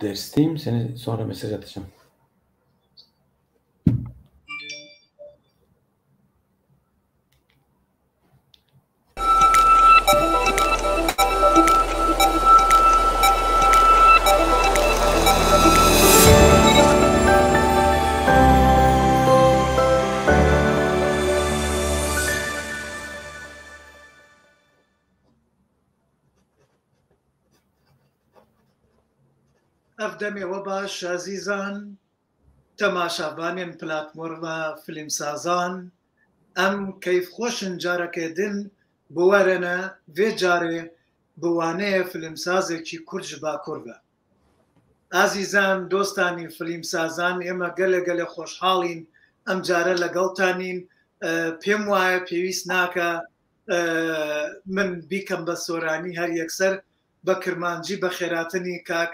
Dersteyim, seni sonra mesaj atacağım. ئەفدەمێ وە باش عزیزان تەماشابانێن پلاتفۆرمە فیلمسازان ئەم کەیف خۆشن جارەکێ دن بوەرەنە vê carê بوانەیە فیلمسازێکی کورد ji باکوور بە. ئازیزان دۆستانی فیلمسازان ئێمە گەلێ خۆشحاڵین ئەم جارە لەگەڵتانین. پێم وایە پێویست ناکە من بیکەم بە سۆرانی هەر یەکسەر بە کرمانجی بە خێراتنی کاک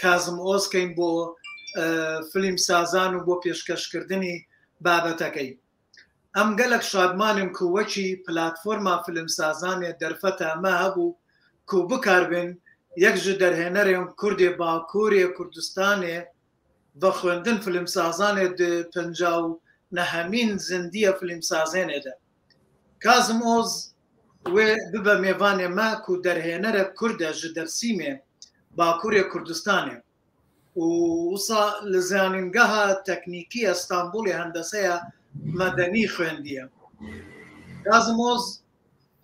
کازم ئۆسکەین بۆ فیلمسازان و بۆ پێشکەشکردنی بابەتەکەی. ئەم گەلک شادمانم کو وەکی پلاتفۆرما فیلمسازانێ دەرفەتە ئەمە هەبوو کو بکاربن یەک ji دەرهێنەرێن کوردێ باکوورێ کوردستانێ بە خوێندن فیلمسازانێ پەنجاو زندیە فیلمسازێنێدا. کازم ئۆز وێ ببە میێوانێ ما کو دەرهێنەرە کوردە ji دەرسیمێ باکوورێ کوردستانێ و وسا li zanîngeha teknîkî Stenbolê hendeseya medενî خوێندیە. Kazım Oz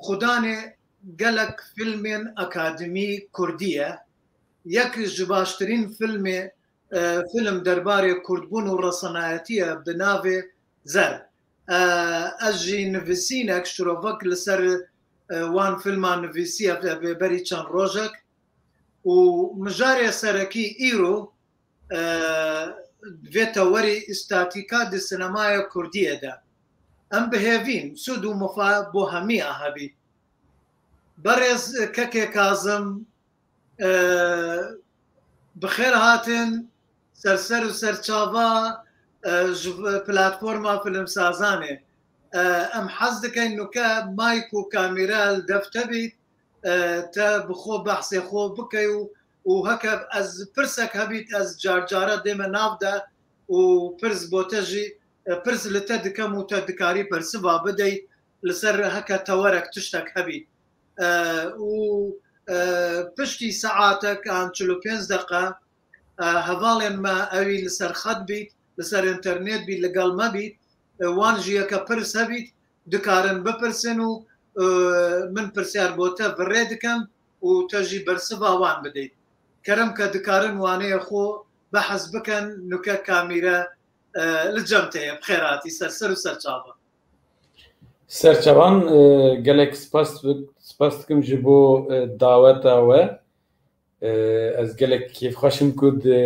xudanê gelek filmên akademî Kurdî ye. Yek ji baştirîn film derbarê Kurdbûn û resenayetî ye bi navê Zer. Ez jî nivîsînek şirovek li ser wan filman nivîsiye bêberî çend rojek û mijarê serekî îro vêta werî îstatîka di sinemaya Kurdiyê de. Em bihêvîn sûd û mifa bo hemî a hebî. Berêz kekê Kazım bi xêr hatin serser û serçava ji platforma filimsazanê. Em hez dikin nuke mayk û kamîra li defte bît te bi xwe behsê xwe bikey û heke ez pirsek hebît ez carcara dême nav de û pirs bo te jî pirs li te dikem û te dikarî persiva bidey li ser heke tewerek tiştek hebît. û piştî saetek an 45 deqe hevalên me ewî li ser xet bît li ser internet bît ligal me bît wan jî yeke pirs hebît dikarin bipirsin û min pirsyar bo te virê dikem û te jî bersiva wan bideyt. Kerem ke dikarin waneyê xwe behez bikin nuke kamîre li cem te ye bi xêr hatî serser û serçava. Serçavan gelek spas dikim ji bo daweta we. Ez gelek kêfxweşim ku di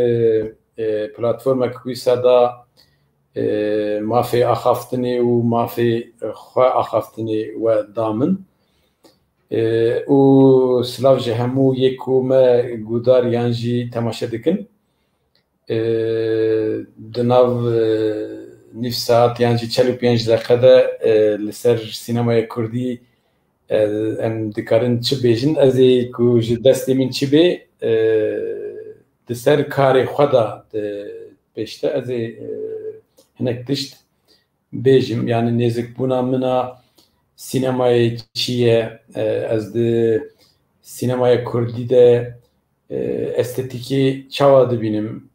platformek wî da mafê axaftinê û mafê xwe axaftinê we damin. û silav ji hemû yê ku me gudar yan jî temaşe dikin. Di nav nîv saet yan jî 45 deqe de li ser sînemaya Kurdî em dikarin çi bêjin ez ê ku ji destê min çi bê di ser karê xwe da pêşte ez ê hinek tişt bêjim yani nêzikbûna min a sînemayê çi ye ez di sînemaya Kurdî de estetîkê çawa dibînim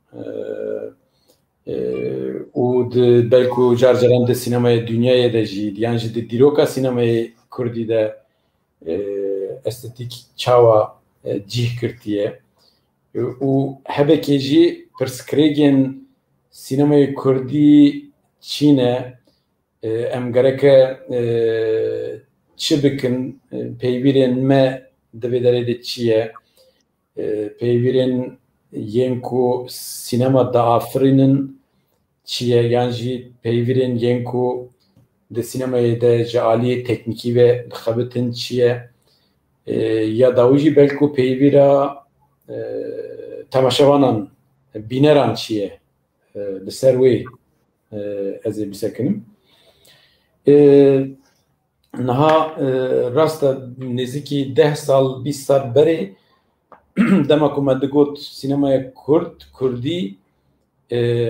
û di belku car caran di sînemaya Dunyayê de jî yan jî di dîroka sînemayê Kurdî de estetîk çawa cih kirtiye û hebekê jî pirsgirêkên sînemayê Kurdî çi ne em gereke çi bikin peyvîrên me di vê derê de çi ye peyvîrên yên ku sînema diafirînin çi ye yan jî peyvîrên yên ku di sînemayê de ji aliyê teknîkî ve dixebitin çi ye ya dawî jî belku peyvîra temaşevanan bîneran çi ye li ser wê ez ê bîsekinim. Niha rast e nêzîkî 10 sal 20 sal berê dema ku me digot sînemaya Kurdî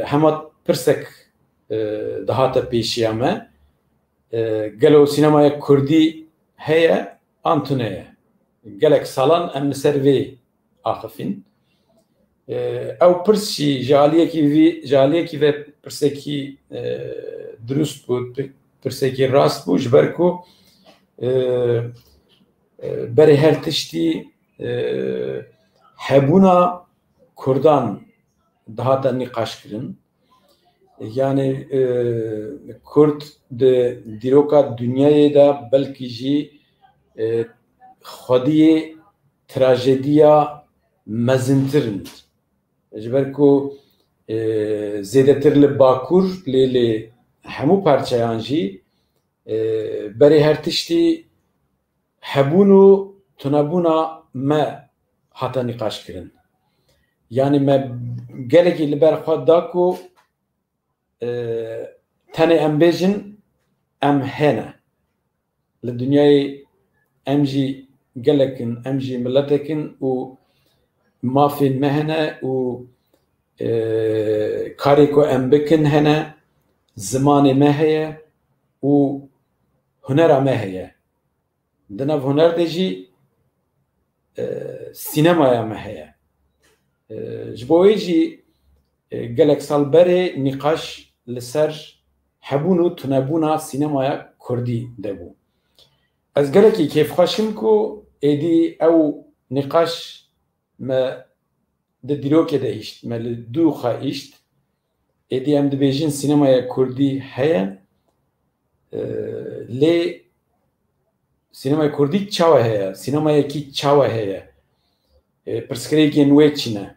hema pirsek dihate pêşiya me gelo sînemaya Kurdî heye an tune ye gelek salan em li ser vê axifîn ew pirs jî ji aliyekî ve pirsekî durust bû pirsekî rast bû ji ber ku berê her tiştî hebûna Kurdan dihate nîqaşkirin yani Kurd di dîroka dunyayê de belkî jî xwediyê trajediya mezintirin ji ber ku zêdetir li Bakur lê hemû parçeyan jî berê her tiştî hebûn û tunebûna me hate nîqaşkirin yani me gelekî li ber xwe da ku tenê em bêjin em hene li dunyayê em jî gelekin em jî milletekin û mafên me hene û karê ku em bikin hene zimanê me heye û hunera me heye di nav huner de jî sînemaya me heye ji bo wê jî gelek sal berê nîqaş li ser hebûn û tunebûna sînemaya Kurdî de bû ez gelekî kêfxweşim ku êdî ew nîqaş me di dîrokê de îşt me li dû xwe îşt êdî em dibêjin sînemaya Kurdî heye lê sînemaya Kurdî çawa heye sînemayekî çawa heye pirskirêkên wê çi ne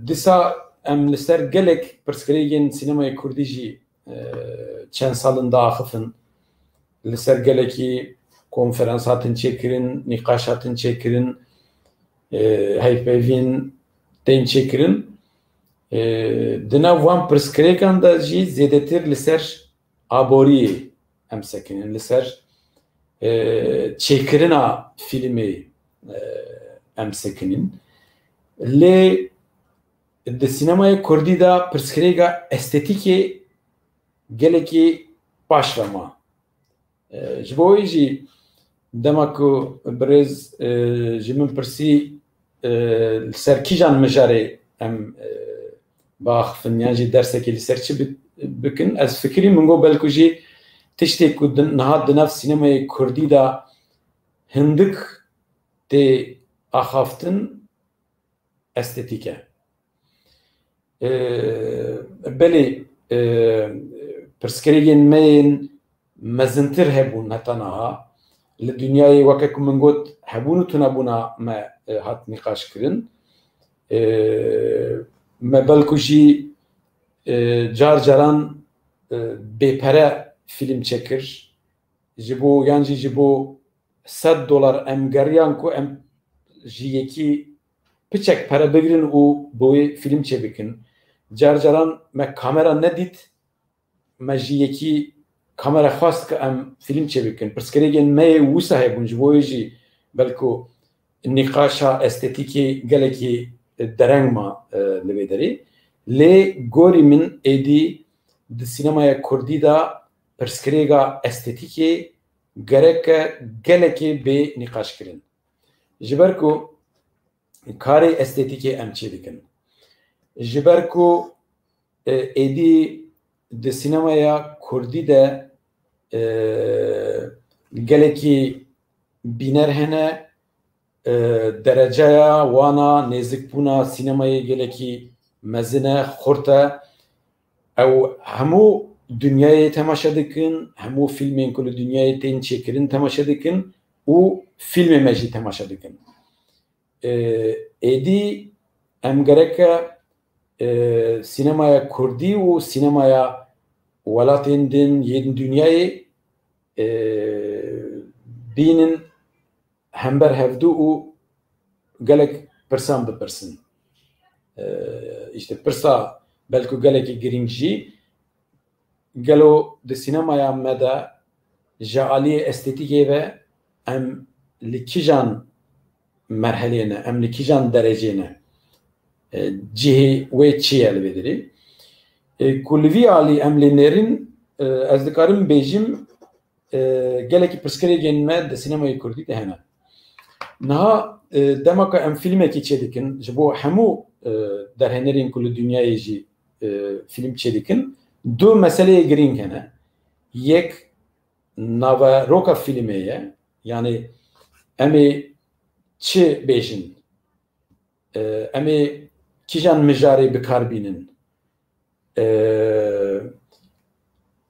dîsa em li ser gelek pirskirêkên sînemaya Kurdî jî çend salin diaxifin li ser gelekî konferans hatin çêkirin nîqaş hatin çêkirin heyvpeyvîn tên çêkirin di nav wan pirskirêkan de jî zêdetir li ser aboriyê em sekinin li ser çêkirina fîlmê em sekinin lê di sînemaya Kurdî de pirskirêka estetîkê gelekî baş ve ma ji bo wê jî dema ku birêz ji min pirsî li ser kîjan mijarê em biaxifin yan jî dersekê li ser çi bikin ez fikirî min got belkû jî tiştê ku niha di nav sînemayê Kurdî de hindik tê axaftin estetîk e belê pirskirêkên me yên mezintir hebûn heta niha li dunyayê weke ku min got hebûn û tunebûna me hat nîqaşkirin me belkû jî car caran bêpere fîlm çekir ji bo yan jî ji bo $100 em geriyan ku em ji yekî piçek pere bigirin û bo wê fîlm çêbikin car caran me kamera nedît me ji yekî kamera xwast ki em fîlm çêbikin pirskirêkên me yê wisa hebûn ji bo wê jî belkû nîqaşa estetîkê gelekî dereng ma li vê derê lê gorî min êdî di sînemaya Kurdî de pirskirêka estetîkê gerek e gelekî bê nîqaşkirin ji ber ku karê estetîkê em çê dikin ji ber ku êdî di sînemaya Kurdî de gelekî bîner hene dereceya wana nêzikbûna sînemayê gelekî mezin e xurt e ew hemû dunyayê temaşe dikin hemû fîlmên ku li dunyayê tên çêkirin temaşe dikin û fîlmê me jî temaşe dikin êdî em gerek e sînemaya Kurdî û sînemaya welatên din yên dunyayê bînin hember hevdû û gelek pirsan bipirsin işte pirsa belkû gelekî girîng jî gelo di sînemaya me de ji aliyê estetîkê ve em li kîjan merheleyene, em li kîjan dereceyene cihê wê çi ye li vê derê. Ku li vî alî em lê nêrin ez dikarim bêjim gelekî pirsgirêkên me di sînemayê Kurdî de hene. Niha demaka em filmekî çêdikin ji bo hemû derhenerên ku li dünyayê jî film çêdikin du meseleyê girîng hene. Yek naveroka filmê ye, yani em ê çi bêjin, em ê kîjan mijarê bikarbînin,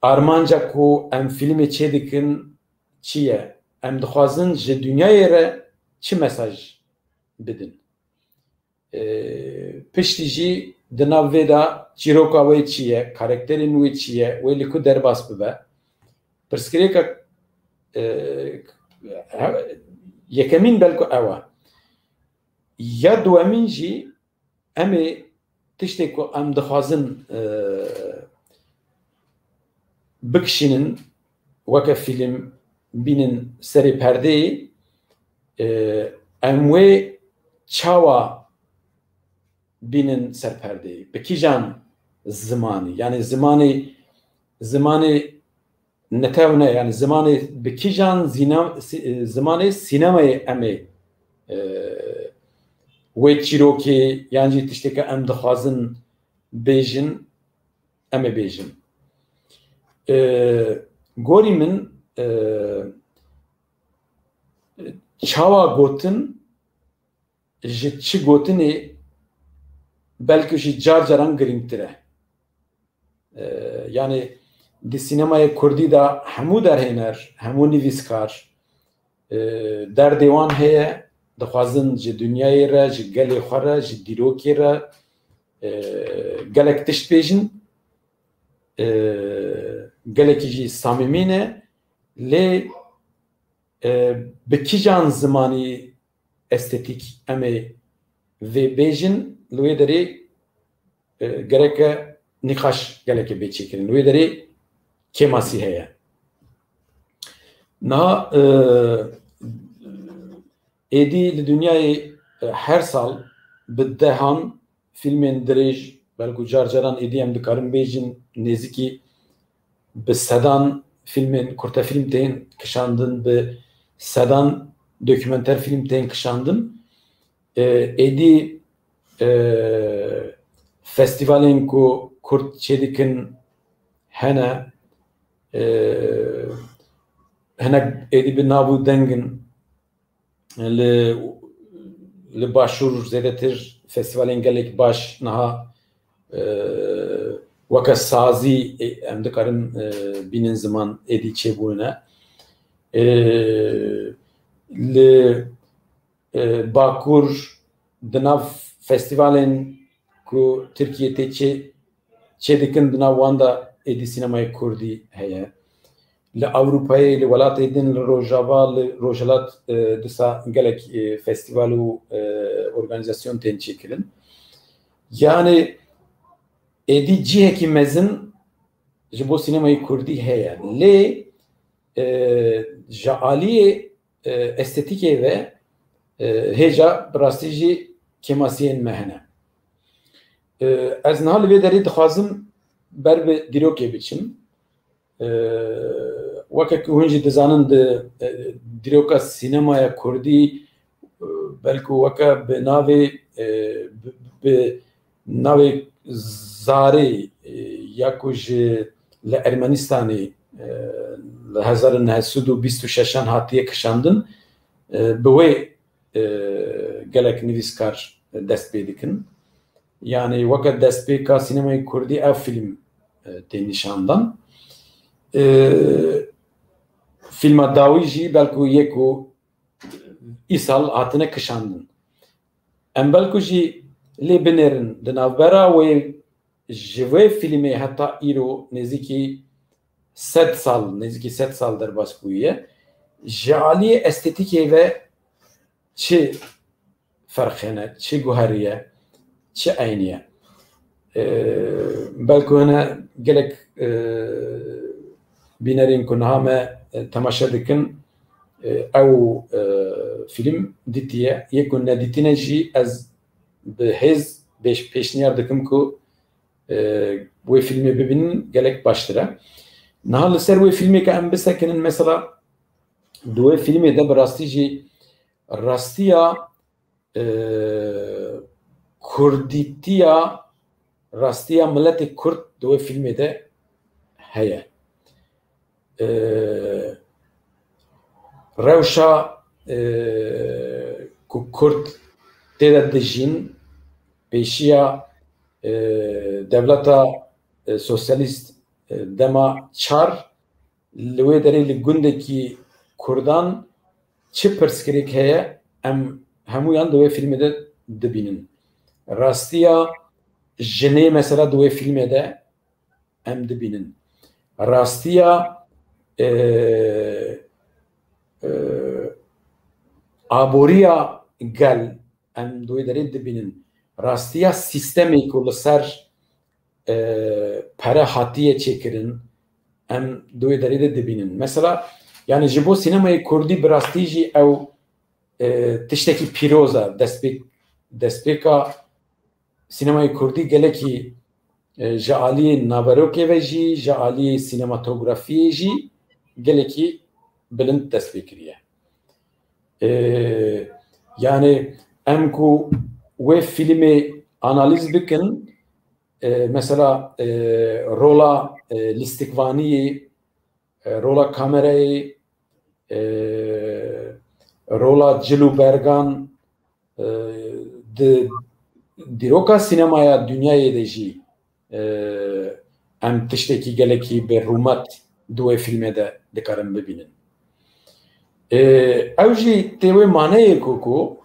armanca ku em filmê çêdikin çi ye, em dixwazin ji dünyayê re çi mesaj bidin. Piştî jî di nav vê de çîroka wê çi ye, karakterên wê çi ye, wê li ku derbas bibe. Pirsgirêka yekemîn belku ew e. Ya duemîn jî em ê tiştê ku em dixwazin bikişînin weke film bînin serê perdeyê em wê çawa bînin ser perdeyê bi kîjan zimanî, yani zimanê netewne, yani zimanê bi kîjan zimanê sînemayê em ê wê çîrokê yan jî tişteke em dixwazin bêjin em ê bêjin. Gorî min çawa gotin ji çi gotinê belki jî car caran girîngtir e. Yani di sînemayê Kurdî de hemû derhêner, hemû nivîskar derdê wan heye, dixwazin ji dünyayê re, ji gelê xwe re, ji dîrokê re gelek tişt bêjin, gelekî jî samîmî ne, lê bi kîjan zimanî estetik em ê vê bêjin li wê derê gereke nîqaş gelekê bê çêkirin. Li wê derê kemasî heye. Niha êdî li dünyayê her sal bi dehan filmên dirêj belku car caran êdî em dikarin bêjin nêzîkî bi sedan filmên kurta film tên kişandin, bi sedan dokümenter film tên kişandin. Êdî festivalên ku Kurd çêdikin hene, hinek êdî bi nav û dengin li başûr zêdetir festivalên gelek baş niha weke sazî em dikarin bînin ziman êdî çêbûne. Li Bakur di nav festivalên ku Tirkiye tê çêdikin di nav wan de êdî sînemayê Kurdî heye. Li Ewropayê, li welatê din, li Rojava, li Rojhilat dîsa gelek festival û organizasyon tên çêkirin. Yani êdî cihekî mezin ji bo sînemayê Kurdî heye. Lê ji aliyê estetîkê ve hêja bi rastî jî kemasiyên me hene. Ez niha li vê derê dixwazim ber bi dîrokê biçim. Weke ku hûn jî dizanin di dîroka sînemaya Kurdî belku weke bi navê Zarê ya ku ji li Ermenistanê li 1926 hatiye kişandin bi wê gelek nivîskar dest pê dikin. Yani weke destpêka sînemayê Kurdî ev film tên nîşandan. Filma dawî jî belku yek û îsal hatine kişandin. Em belku jî lê binêrin di navbera wê ji wê filmê heta îro nêzîkî 100 sal derbas bûye. Ji aliyê estetîkê ve çi ferq hene, çi guheriye, çi eyniye. Belku hene gelek bînerên ku niha me temaşe dikin ew film ditiye yek ne ditine jî ez bi hêz pêşniyar dikim ku wê filmê bibînin gelek baştir e. Niha li ser wê filmê ke em bisekinin mesela di wê filmê de bi rastî jî rastiya Kurdîtiya rastiya milletê Kurd di wê filmê de heye. Rewşa ku Kurd têde dijîn pêşiya devleta sosyalîst dema çar li wê derê li gundekî Kurdan çi pirsgirêk heye em hemûyan di wê filmê de dibînin. Rastiya jinê mesela di wê filmê de em dibînin. Rastiya aboriya gel em di wê derê dibînin. Rastiya sistemê ku li ser pere hatiye çêkirin em di wê derê de dibînin. Mesela yani ji bo sînemayê Kurdî bi rastî jî ew tiştekî pîroz e. Destpêka sînemayê Kurdî gelekî ji aliyê naberokê ve jî ji aliyê sînematografiyê jî gelekî bilind dest pê kiriye. Yani em ku wê filmê analiz bikin mesela rola lîstikvaniyê, rola kamerayê, rola cilûbergan di dîroka sînemaya dünyayê de jî em tiştekî gelekî bi rûmet di wê filmê de dikarin bibînin. Ew jî tê wê maneyê ku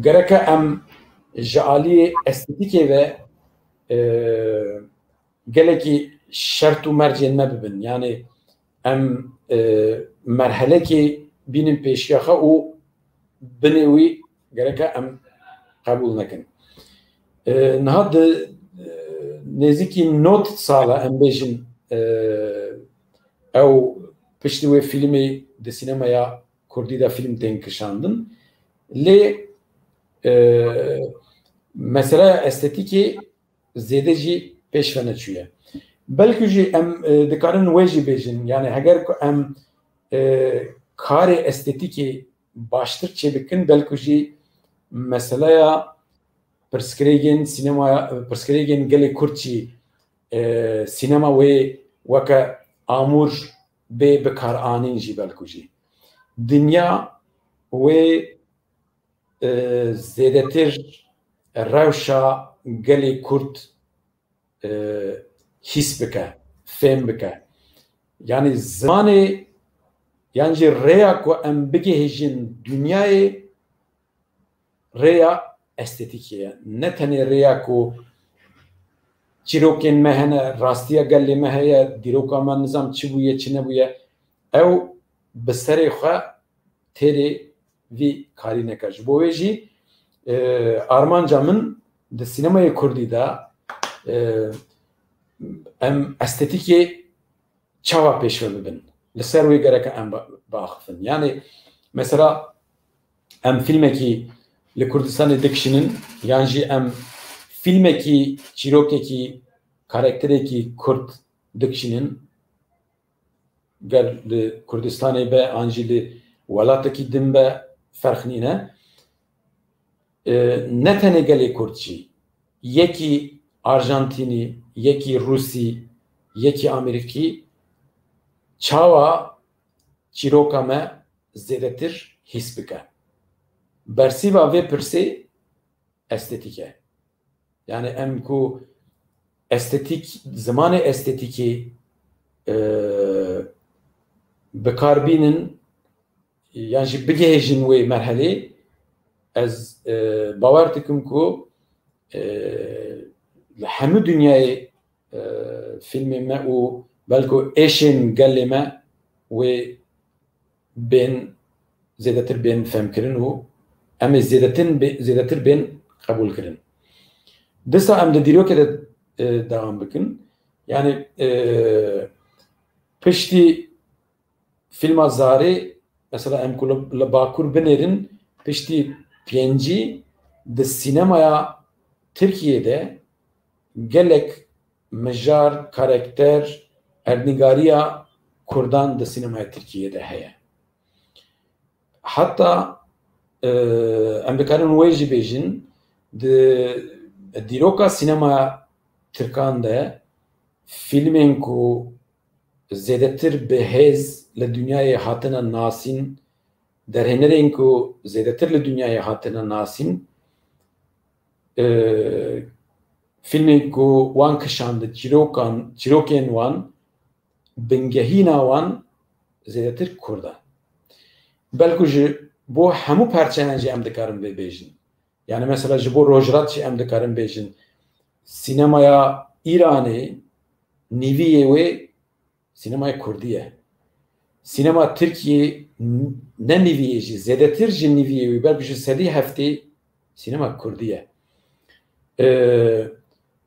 gereke em ji aliyê estêtîkê ve gelekî şert û mercên me bibin. Yani em merhelekê bînin pêşiya xwe û binê wî gereke em qebûl nekin. Niha di nêzîkî not sala em bêjin ew piştî wê filmê di sînemaya Kurdî de film tên kişandin. Lê mesela estêtîkê zêde jî pêş ve neçûye. Belkî jî em dikarin wê jî bêjin. Yani heger ku em karê estêtîkê baştir çêbikin belkî jî meselaya pirsgirêkên sînemaya pirsgirêkên gelê Kurd jî sînema wê weke amûr bê bikaranîn jî belkî jî. Dinya wê zêdetir rewşa gelê Kurd hîs bike, fêm bike. Yani zimanê yan jî rêya ku em bigihêjin dünyayê rêya estêtîkê ye. Ne tenê rêya ku çîrokên me hene, rastiya gelê me heye, dîroka me nizam çi bûye, çi nebûye. Ew bi serê xwe têrê vî karî neke. Ji bo wê jî armanca min di sînemayê Kurdî de em estêtîkê çawa pêşve bibin. Li ser wê gereke em biaxivin. Yani mesela em filmekî li Kurdistanê dikişinin yan jî em filmekî çîrokekî karakterekî Kurd dikişinin gel li Kurdistanê be an jî li welatekî din be ferq nîne. Ne tenê gelê Kurd jî yekî Arjantinî, yekî Rusî, yekî Amerîkî çawa çîroka me zêdetir hîs bike. Bersîva vê pirsê estêtîk e. Yani em ku estêtîk zimanê estêtîkê bikarbînin yan jî bigihêjin wê merhelê ez bawer dikim ku li hemû dünyayê filmê me û belku êşên gelê me wê bên zêdetir bên femkirin û em ê zêdetir bên qebûl kirin. Dîsa em di dîrokê de devam bikin. Yani piştî filma Zarê mesela em ku li Bakur binerin piştî pêncî di sînemaya Tirkiye'de gelek mijar karakter erdnîgariya Kurdan di sînemaya Tirkiye'de heye. Hatta em dikarin wê jî bêjin di dîroka sînemaya Tirkan de filmên ku zêdetir bi hêz li dünyayê hatine nasîn, derhênerên ku zêdetir li dünyayê hatine nasîn, filmên ku wan kişand çîrokên wan, bingehîna wan zêdetir Kurd e. Belku ji bo hemû perçeyan jî em dikarin vê bêjin. Yani mesela ji bo rojhilat jî em dikarin bêjin sînemaya İranê nîviyê wê sînemaya Kurdî ye. Sînema Tirkiye ne nîviyê jî zêdetir ji nîviyê wê belku ji sedî heftê sînema Kurdî ye.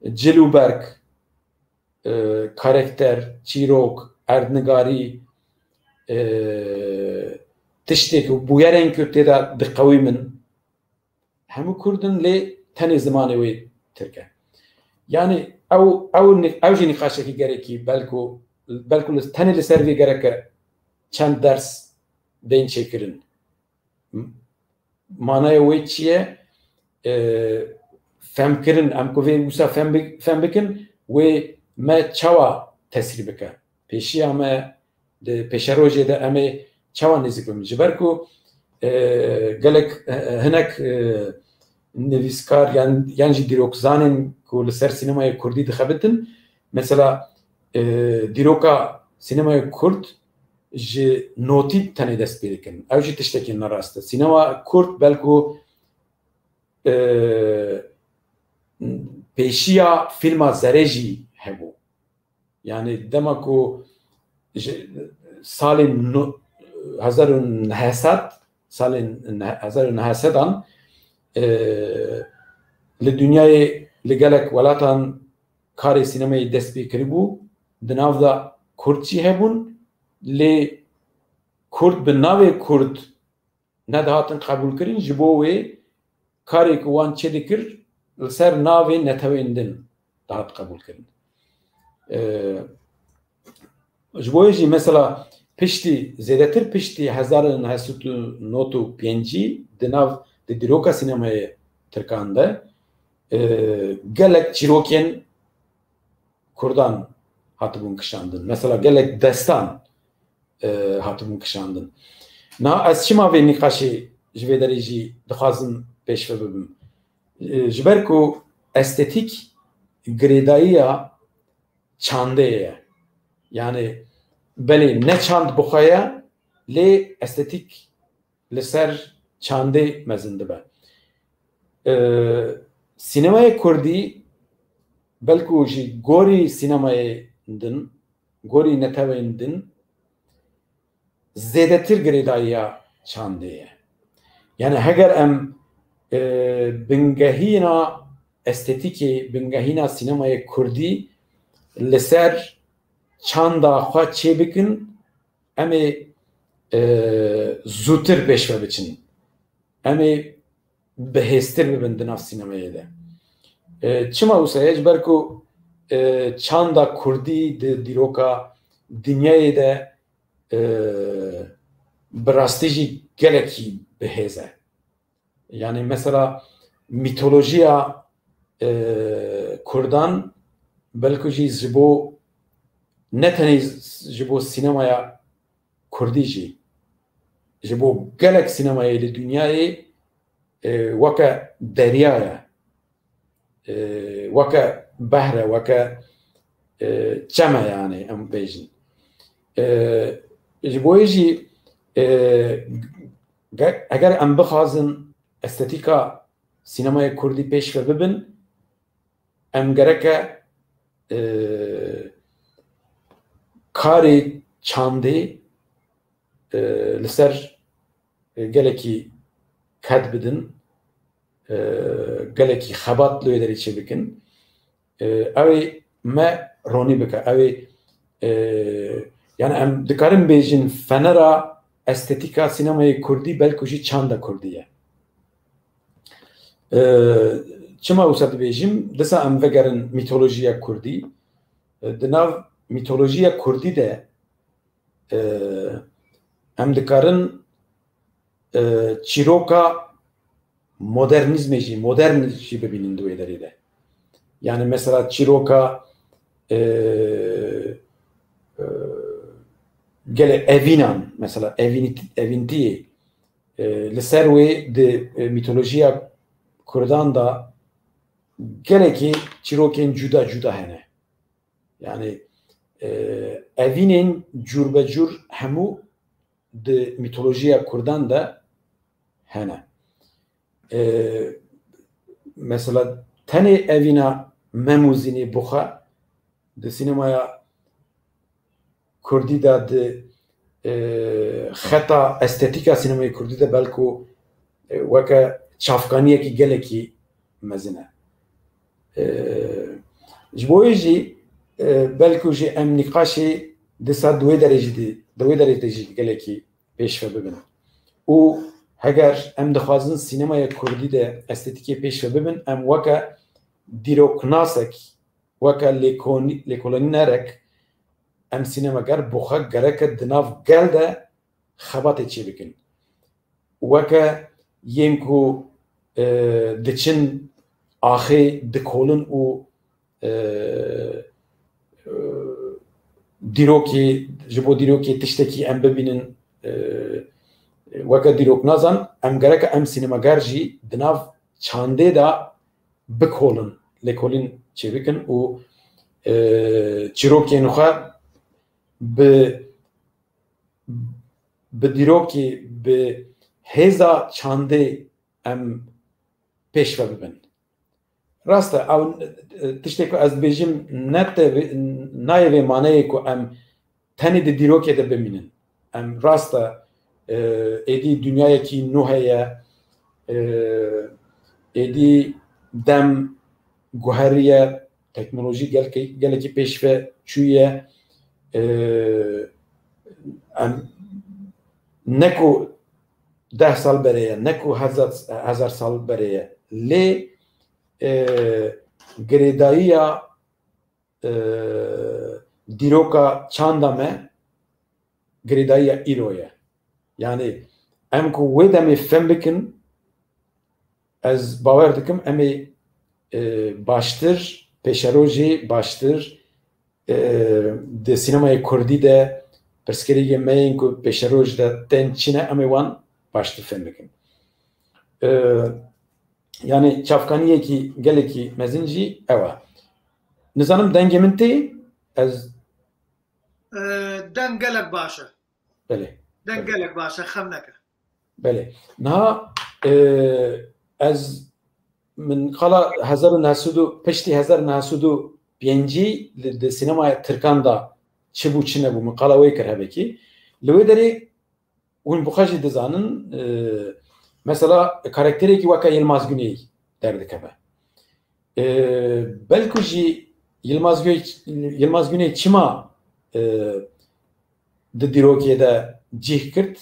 Cilûberk, karakter, çîrok, erdnigarî tiştê ku bûyerên ku têda diqewîmin hemû Kurdin lê tenê zimanê wê Tirk e. Yani ew jî nîqaşekî gerekî belku tenê li ser vê gereke çend ders bên çêkirin. Manaya wê çi ye? Femkirin em ku vê wisa fem bikin wê me çawa tesîr bike. Pêşiya me di pêşerojê de em ê çawa nêzik bibin. Ji ber ku gelek hinek nivîskar yan jî dîrokzanên ku li ser sînemayê Kurdî dixebitin, mesela dîroka sînemayê Kurd ji notî tenê dest pê dikin. Ew jî tiştekî nerast e. Sînema Kurd belku pêşiya filma zerê jî hebû. Yani dema ku salên 1900 li dünyayê li gelek welatan karê sînemayê dest pê kiribû, di nav da Kurd jî hebûn, lê Kurd bi navê Kurd ne dihatin qebûl kirin, ji bo wê karê ku wan çê dikir li ser navê netewên din dihat qebûl kirin. Ji bo yê jî mesela piştî zêdetir piştî 1995 di nav di dîroka sînemayê Tirkan de gelek çîrokên Kurdan hatibûn kişandin. Mesela gelek destan hatibûn kişandin. Na ez çima vê nîqaşê ji vê derê jî dixwazim pêşve bibim. Ji ber ku estetik girêdayiya çandê ye. Yani belê ne çand bixwe lê estetik li ser çandê mezin dibe. Sînemayê Kurdî belku jî gorî sînemayê din, gorî netewên din zêdetir girêdayiya çandê ye. Yani heger em bingehîna estetikê, bingehîna sînemayê Kurdî li ser çanda xwe çê bikin, em ê zûtir pêşve biçin. Em ê bihêztir bibin di nav sînemayê de. Çima wisa ye? Ji ber ku çanda Kurdî di dîroka dinyayê de bi rastî jî gelekî bihêz e. Yani mesela mitolojiya Kurdan belku jî ji bo ne tenê ji bo sînemaya Kurdî jî ji bo gelek sînemayê li dünyayê weke derya ye, weke behr e, weke çem e yani em bêjin. Ji bo yê jî eger em bixwazin estetika sînemayê Kurdî pêşve bibin, em gereke karê çandê li ser gelekî qed bidin, gelekî xebat li wê derê çê bikin, ew ê me ronî bike. Ew ê yani em dikarin bêjin fenera estetika sinemayı Kurdî belkû jî çanda Kurdî ye. Çima wisa dibêjim disa em vegerin mitolojiya Kurdî di nav mitolojiya Kurdî de em dikarin çîroka modernizmê jî modern jî bibînin di wê derê de. Yani mesela çîroka gele evinan mesela evintiyê li ser wê di mitolojiya Kurdan da gelekî çîrokên cuda cuda hene. Yani evînên cûrbecûr hemû di mitolojiya Kurdan da hene. Mesela tenê evîna Memûzinê Buxa di sînemaya Kurdî de di xeta estetika sînemayê Kurdî de belkû weke çavkaniyekî gelekî mezin e. Ji bo wê jî belkû jî em nîqaşê disa di wê derê de jî gelekî pêşve bibin. û heger em dixwazin sînemaya Kurdî de estetikê pêşve bibin, em weke dîroknasek, weke lêkolînerek em sînemager bi xwe gereke di nav gel de xebatê çê bikin. Weke yên ku diçin axê dikolin û dîrokê ji bo dîrokê tiştekî em bibînin weke dîroknazan em gereke em sînemager jî di nav çandê da bikolin, lêkolîn çê bikin û çîrokên xwe bi dîrokê bi hêza çandê em pêşve bibin. Rast e ew tiştê ku ez dibêjim nayê vê maneyê ku em tenê di dîrokê de bimînin. Em rast e êdî dunyayekî nû heye, êdî dem guheriye, teknolojî gelekî pêşve çûye, em ne ku 10 sal berê ye, ne ku 1000 sal berê ye, lê girêdayiya dîroka çanda me girêdayiya îro ye. Yani em ku wê demê fem bikin, ez bawer dikim em ê baştir, pêşerojê baştir di sînemayê Kurdî de pirsgirêkê me yên ku pêşeroj de tên çi ne em ê wan baştir fem bikin. Yani çavkaniyekî gelekî mezin jî ew e. Nizanim dengê min tê? Ez deng gelek baş e. Belê. Deng gelek baş e, xem neke. Belê. Niha ez min qala 1900 piştî 1905 di sînemaya Tirkan da çi bû çi nebû min qala wê kir hevekî. Li wê derê hûn bi xwe jî dizanin mesela karakterekî weke Yılmaz Güney derdikeve. Belkû jî Yılmaz Güney çima di dîrokê de cih kirt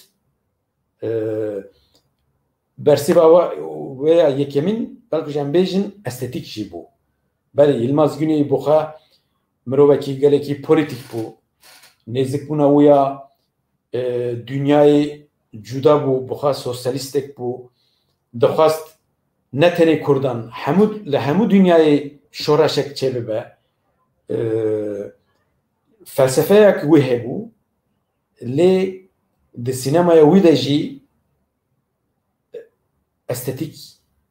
bersiva wê ya yekemîn belkû jî em bêjin estetik jî bû. Belê Yılmaz Güney bi xwe mirovekî gelekî polîtîk bû. Nêzîkbûna wî ya dünyayê cuda bû, bi xwe sosyalîstek bû. Dixwast ne tenê Kurdan li hemû dünyayê şoreşek çê bibe. Felsefeyek wî hebû, lê di sînemaya wî de jî estetik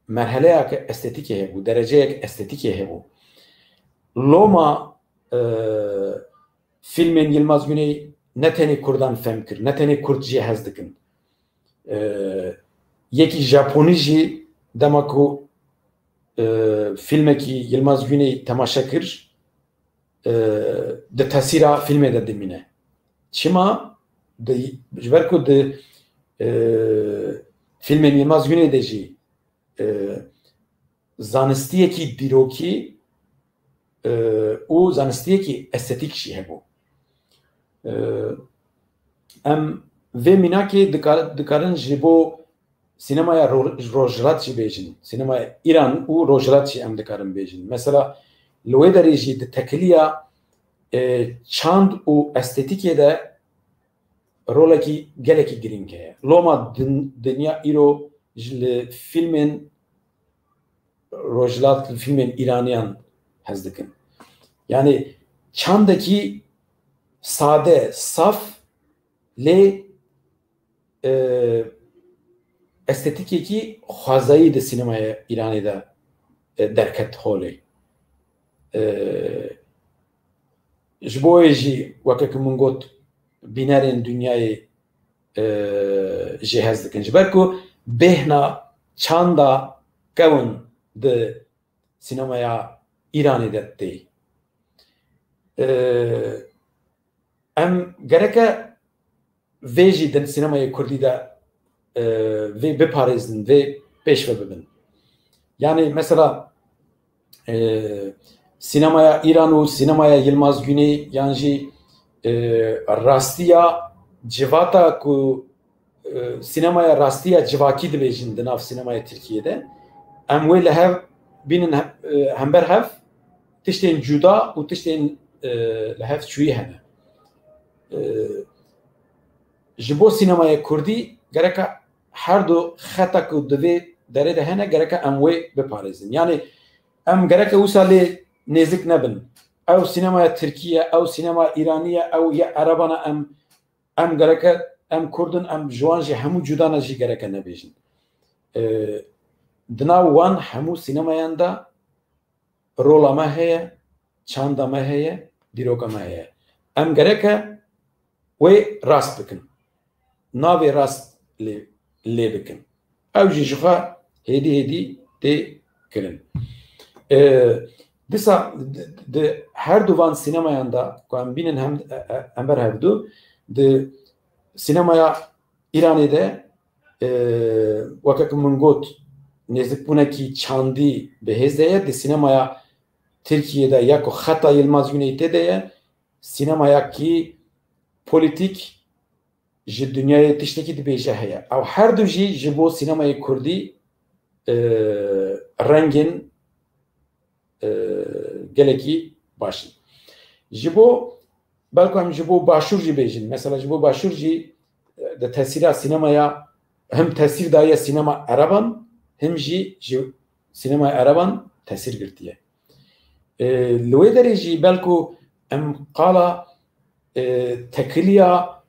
merheleyek estetikê hebû, dereceyek estetikê hebû. Loma filmên Yılmaz Güney ne tenê Kurdan fem kir, ne tenê Kurd jî hez dikin. Yekî Japonî jî dema ku filmekî Yılmaz Güney temaşa kir, di tesîra filmê de dimîne. Çima ji ber ku di filmên Yılmaz Güney de jî zanistiyekî dîrokî û zanistiyekî estetik jî hebû. Em ve minaki dikarin ji bo sinemaya rojhilat jî bêjin. Sinemaya İran û rojhilat jî em dikarin bêjin. Mesela li wê derê jî di tekiliya çand û estetîkê de rolekî gelekî girîng heye. Loma dinya îro ji li filmên rojhilat, li filmên İraniyan hez dikin. Yani çandekî sade, saf lê estetikekî xwazayî di sinemaya İranê de derket holê. Ji bo wê jî wekeke min got bînerên dünyayê jê hez dikin. Ji ber ku bêhna çanda kewin di sinemaya İranê de tê. Em gereke vê jî di sinemayê Kurdî de vê biparêzin, vê pêşve bibin. Yani mesela sinemaya İran û sinemaya Yılmaz Güney yan jî rastiya civata ku sinemaya rastiya civakî dibêjin di nav sinemaya Tirkiyeyê em wê li hev bînin hember hev tiştên cuda û tiştên li hev çûyî hene. Ji bo sinemaya Kurdî gereke her du xeta ku di vê derê de hene gereke em wê biparêzin. Yani em gereke wisa lê nêzik nebin. Ew sinemaya Tirkiye, ew sinema İraniye, ew ya Erebana em gereke em Kurdin, em ji wan jî hemû cudana jî gereke nebêjin. Di nav wan hemû sinemayan de rola me heye, çanda me heye, dîroka me heye. Em gereke wê rast bikin. Navê rast lê bikin. Ew jî ji xwe hêdî tê kirin. Dîsa di her du van sinemayan da ku em bînin hember hevdû di sinemaya İranê de wekeke min got nêzikbûnekî çandî bihêz de ye. Di sinemaya Tirkiyeyê de ya ku xeta Yılmaz Güney tê de ye sinemayakî polîtîk ji dünyayê tiştekî dibêje heye. Ew her du jî ji bo sinemayê Kurdî rengên gelekî baş in. Ji bo belku em ji bo başûr jî bêjin. Mesela ji bo başûr jî di tesîra sinemaya hem tesîr daye sinema Ereban hem jî ji sinema Ereban tesîr girtiye. Li wê derê jî belku em qala tekiliya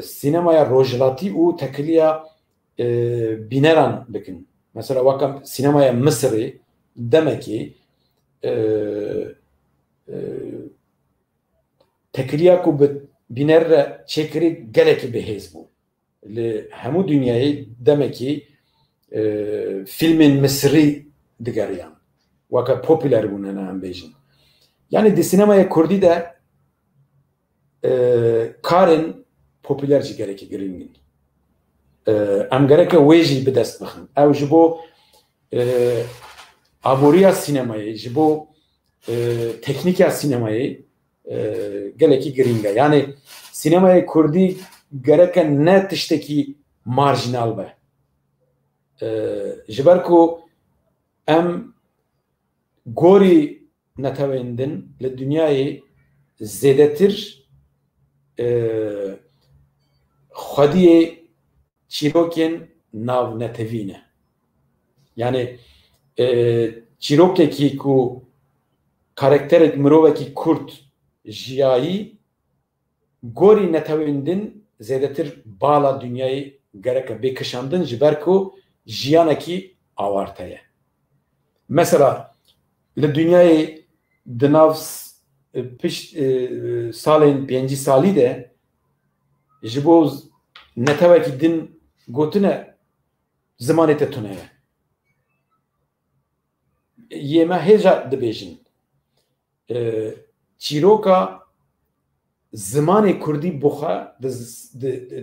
sinemaya rojhilatî û tekiliya bîneran bikin. Mesela wakam sinemaya Mısırê demekî tekiliya ku bi bîner re çêkirî gelekî bihêz bû. Li hemû dünyayê demekî filmên Misrî digeriyan. Weke popüler bûn hene em bêjin. Yani di sinemaya Kurdî de karên popüler jî gerekî girîngin. Em gereke wê jî bi dest bixin. Ew ji bo aboriya sinemayê, ji bo teknîka sinemayê gelekî girîng e. Yani sinemaya Kurdî gereke ne tiştekî marjinal be. Ji ber ku em gorî netewendin li dünyayê zêdetir xwediyê çîrokên navnetevî ne. Yani çîrokekî ku karakterek mirovekî Kurd jiyayî gorî netewendin zêdetir bala dünyayê gereke bêkişandin ji ber ku jiyanekî awarte ye. Mesela li dünyayê di nav salên pêncî salî de ji bo netewekî din gotine zimanê te tune ye. Yê me hêja dibêjin çîroka zimanê Kurdî bi xwe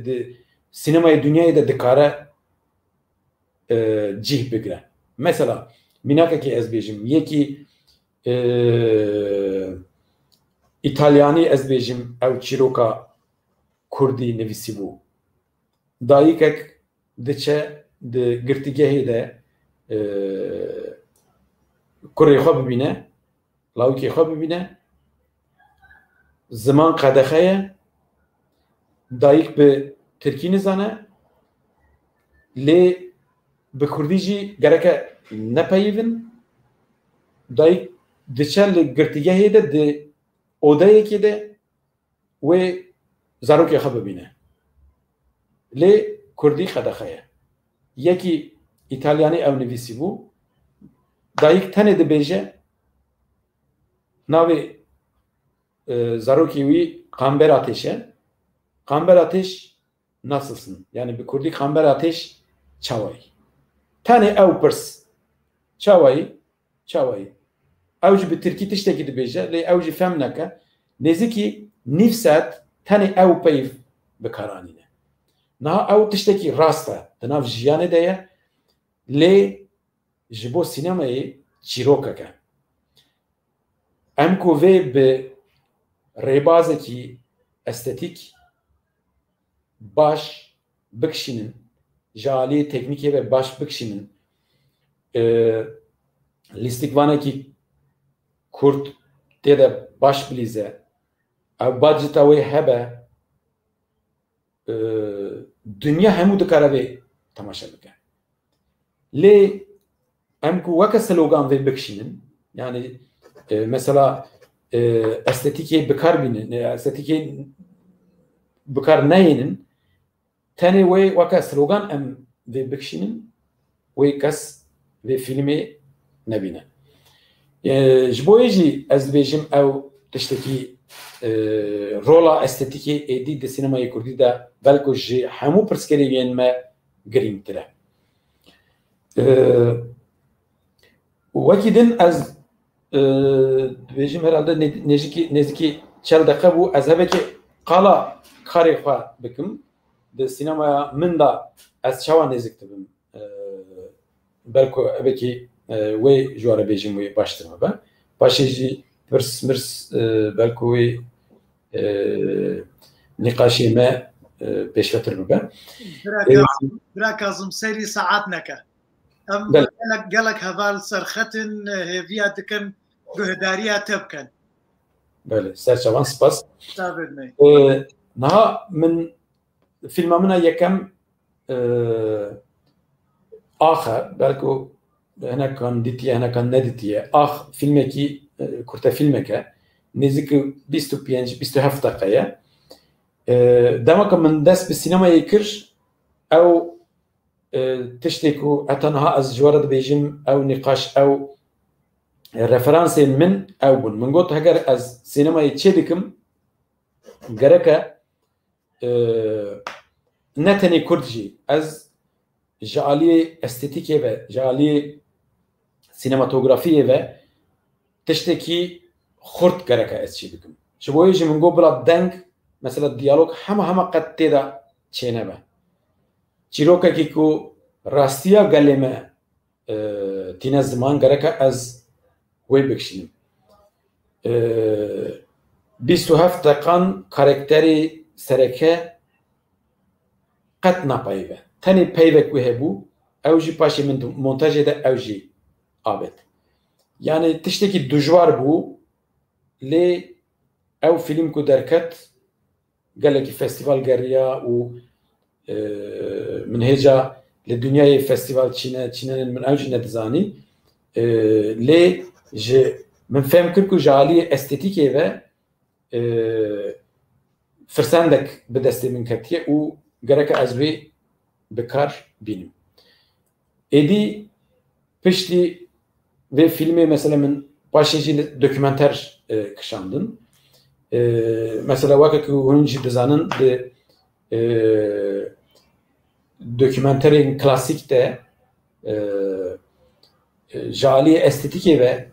di sinemayê dünyayê de dikare cih bigire. Mesela mînakekî ez bêjim yekî İtalyanî ez bêjim ew çîroka Kurdî nivîsî bû. Dayîkek diçe di girtîgehê de kurê xwe bibîne, lawikê xwe bibîne, ziman qedexe ye, dayîk bi Tirkî nizane, lê bi Kurdî jî gereke nepeyivin, dayîk diçe li girtîgehê de di odayekê de wê zarokê xwe bibîne. Lê Kurdî qedexe ye. Yekî İtalyanî ew nivîsî bû, dayîk tenê dibêje navê zarokê wî Kamber Ateş e. Kamber Ateş nasılsın? Yani bi Kurdî Kamber Ateş çawayî. Tenê ew pirs. Çawayî, çawayî. Ew jî bi Tirkî tiştekî dibêje, lê ew jî fehm neke. Nêzîkî nîv saet tenê ew peyv bikaranîne. Niha ew tiştekî rast e, di nav jiyanê de ye, lê ji bo sînemayê çîrokek e. Em ku vê bi rêbazekî estetîk baş bikişînin, ji aliyê teknîkê ve baş bikişînin, lîstikvanekî Kurd tê de baş bilîze, ew budgeta wê hebe, dünya hemû dikare vê temaşa bike. Lê em ku weke slogan vê bikişînin, yani mesela estetikê bikar bînin, estetikê bikar neyênin, tenê wê weke slogan em vê bikişînin, wê kes vê filmê nebîne. Ji bo yê jî ez dibêjim ew tiştekî rola estetikê êdî di sînemayê Kurdî de belku ji hemû pirsgirêkên me girîngtir e. Wekî din ez dibêjim herhalde nêzîkî çel deqe bû ez hevekê qala karê xwe bikim di sînemaya min da ez çawa nêzik dibim belku hevekî wê ji were bêjim wê baştir me be. Paşê jî pirs mirs belku wê nîqaşê me pêşvetir bibe. Bira Kazım serî saet neke. Em gelek heval serxetin hêviya dikin guhdariya te bikin. Belê, serçavan spas. Niha min filma min a yekem axe, belku hinekan dîtiye hinekan nedîtiye, ax filmekî kurte filmeke nêzîkî 25-27 deqeye. Demeka min dest bi sînemayê kir, ew tiştê ku heta niha ez ji were dibêjim ew nîqaş ew referansên min ew bûn. Min got heger ez sînemayê çê dikim, gereke ne tenê Kurd jî ez ji aliyê estetîkê ve ji aliyê sînematografiyê ve tiştekî xurt gereke ez çê dikim. Ji bo yê jî min got bila deng, mesela diyalog hema qet tê de çênebe. Çîrokekî ku rastiya gelê me tîne ziman gereke ez wê bikişînim. 27 deqan karakterê sereke qet napeyive. Tenê peyvek wê hebû, ew jî paşê min montajê de ew jî abet. Yani tiştekî dijwar bû, lê ew film ku derket gelekî festival geriya û min hêja li dünyayê festival çînenên min ew jî nedizanî, lê ji min fehm kir ku ji aliyê estetîkê ve firsendek bi destê min ketiye û gereke ez wê bikar bînim. Êdî piştî vê filmê mesela min paşê jî dokümenter kişandin. Mesela weke ku hûn jî dizanin di dokümenterên klasîk de ji aliyê estetîkê ve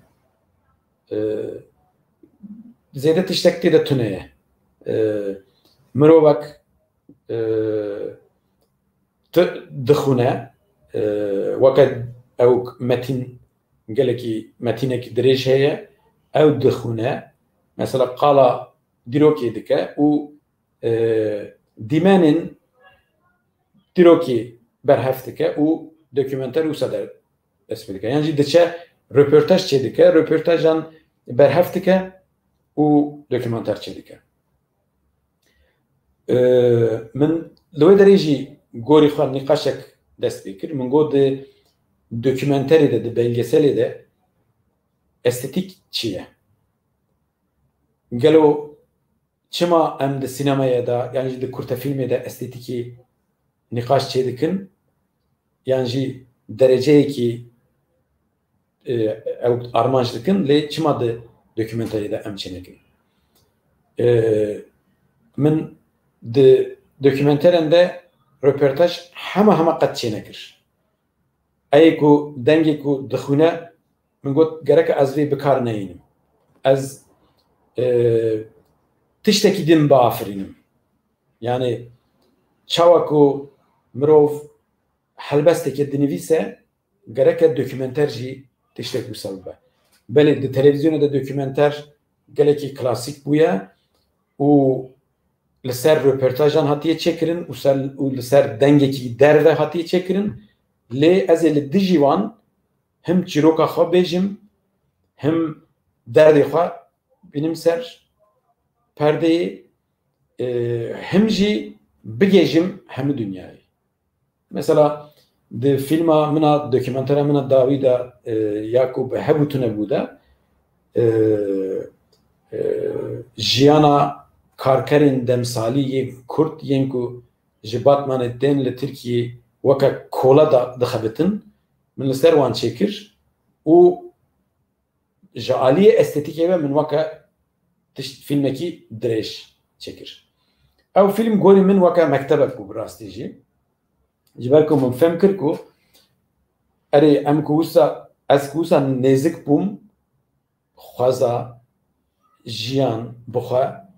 zêde tiştek tê de tune ye. Mirovek dixune weke ew metîn gelekî metînekî dirêj heye, ew dixune mesela qala dîrokê dike û دیمنین دیروکی برهفته که او دکیومنتر او صدر اسپیده که یعنی دچه رپورتاج چیده که رپورتاجان برهفته که او دکیومنتر چیده که من لوی دریجی گوری خواه نقاشک دست بکر من گو ده دکیومنتری ده belgeseli de estetik çiye. Gelo çima em de sinemaya da yani de kurta filme de estetiki nikaş çedikin yani dereceye ki armanjlıkın le çima de dokümenteri de em çenekin. Min de dokümenterinde röportaj hema qat çenekir. Ayku dengi ku dxune من قلت جرك أزري بكارنين أز تشتكي دم بافرينم يعني شاوكو مروف حلبستك الدنيفيسة جرك الدوكيومنترجي تشتكي بسببه بل التلفزيون ده دوكيومنتر جالكي كلاسيك بويا و لسر ريبورتاجان هاتيه تشكرن ولسر دنجكي درده هاتيه تشكرن لي أزل الديجيوان هم چیروکا خوا بیجم هم دردی خوا بینم سر پرده هم جی بگیجم همه دنیایی مثلا ده فیلم منا دوکیومنتر منا داویدا یاکوب هبوتونه بوده جیانا کارکرین دمسالی کرد ینکو جباتمان دین لترکیه وکا کولا دخبتن من لسر وان çekir o jaliye estetik ve min vaka filmeki direş çekir. Ev film gori min vaka mektebek bu brastici. Jiberko min fem kir ku eri em kusa az kusa nezik bum xaza jiyan buxa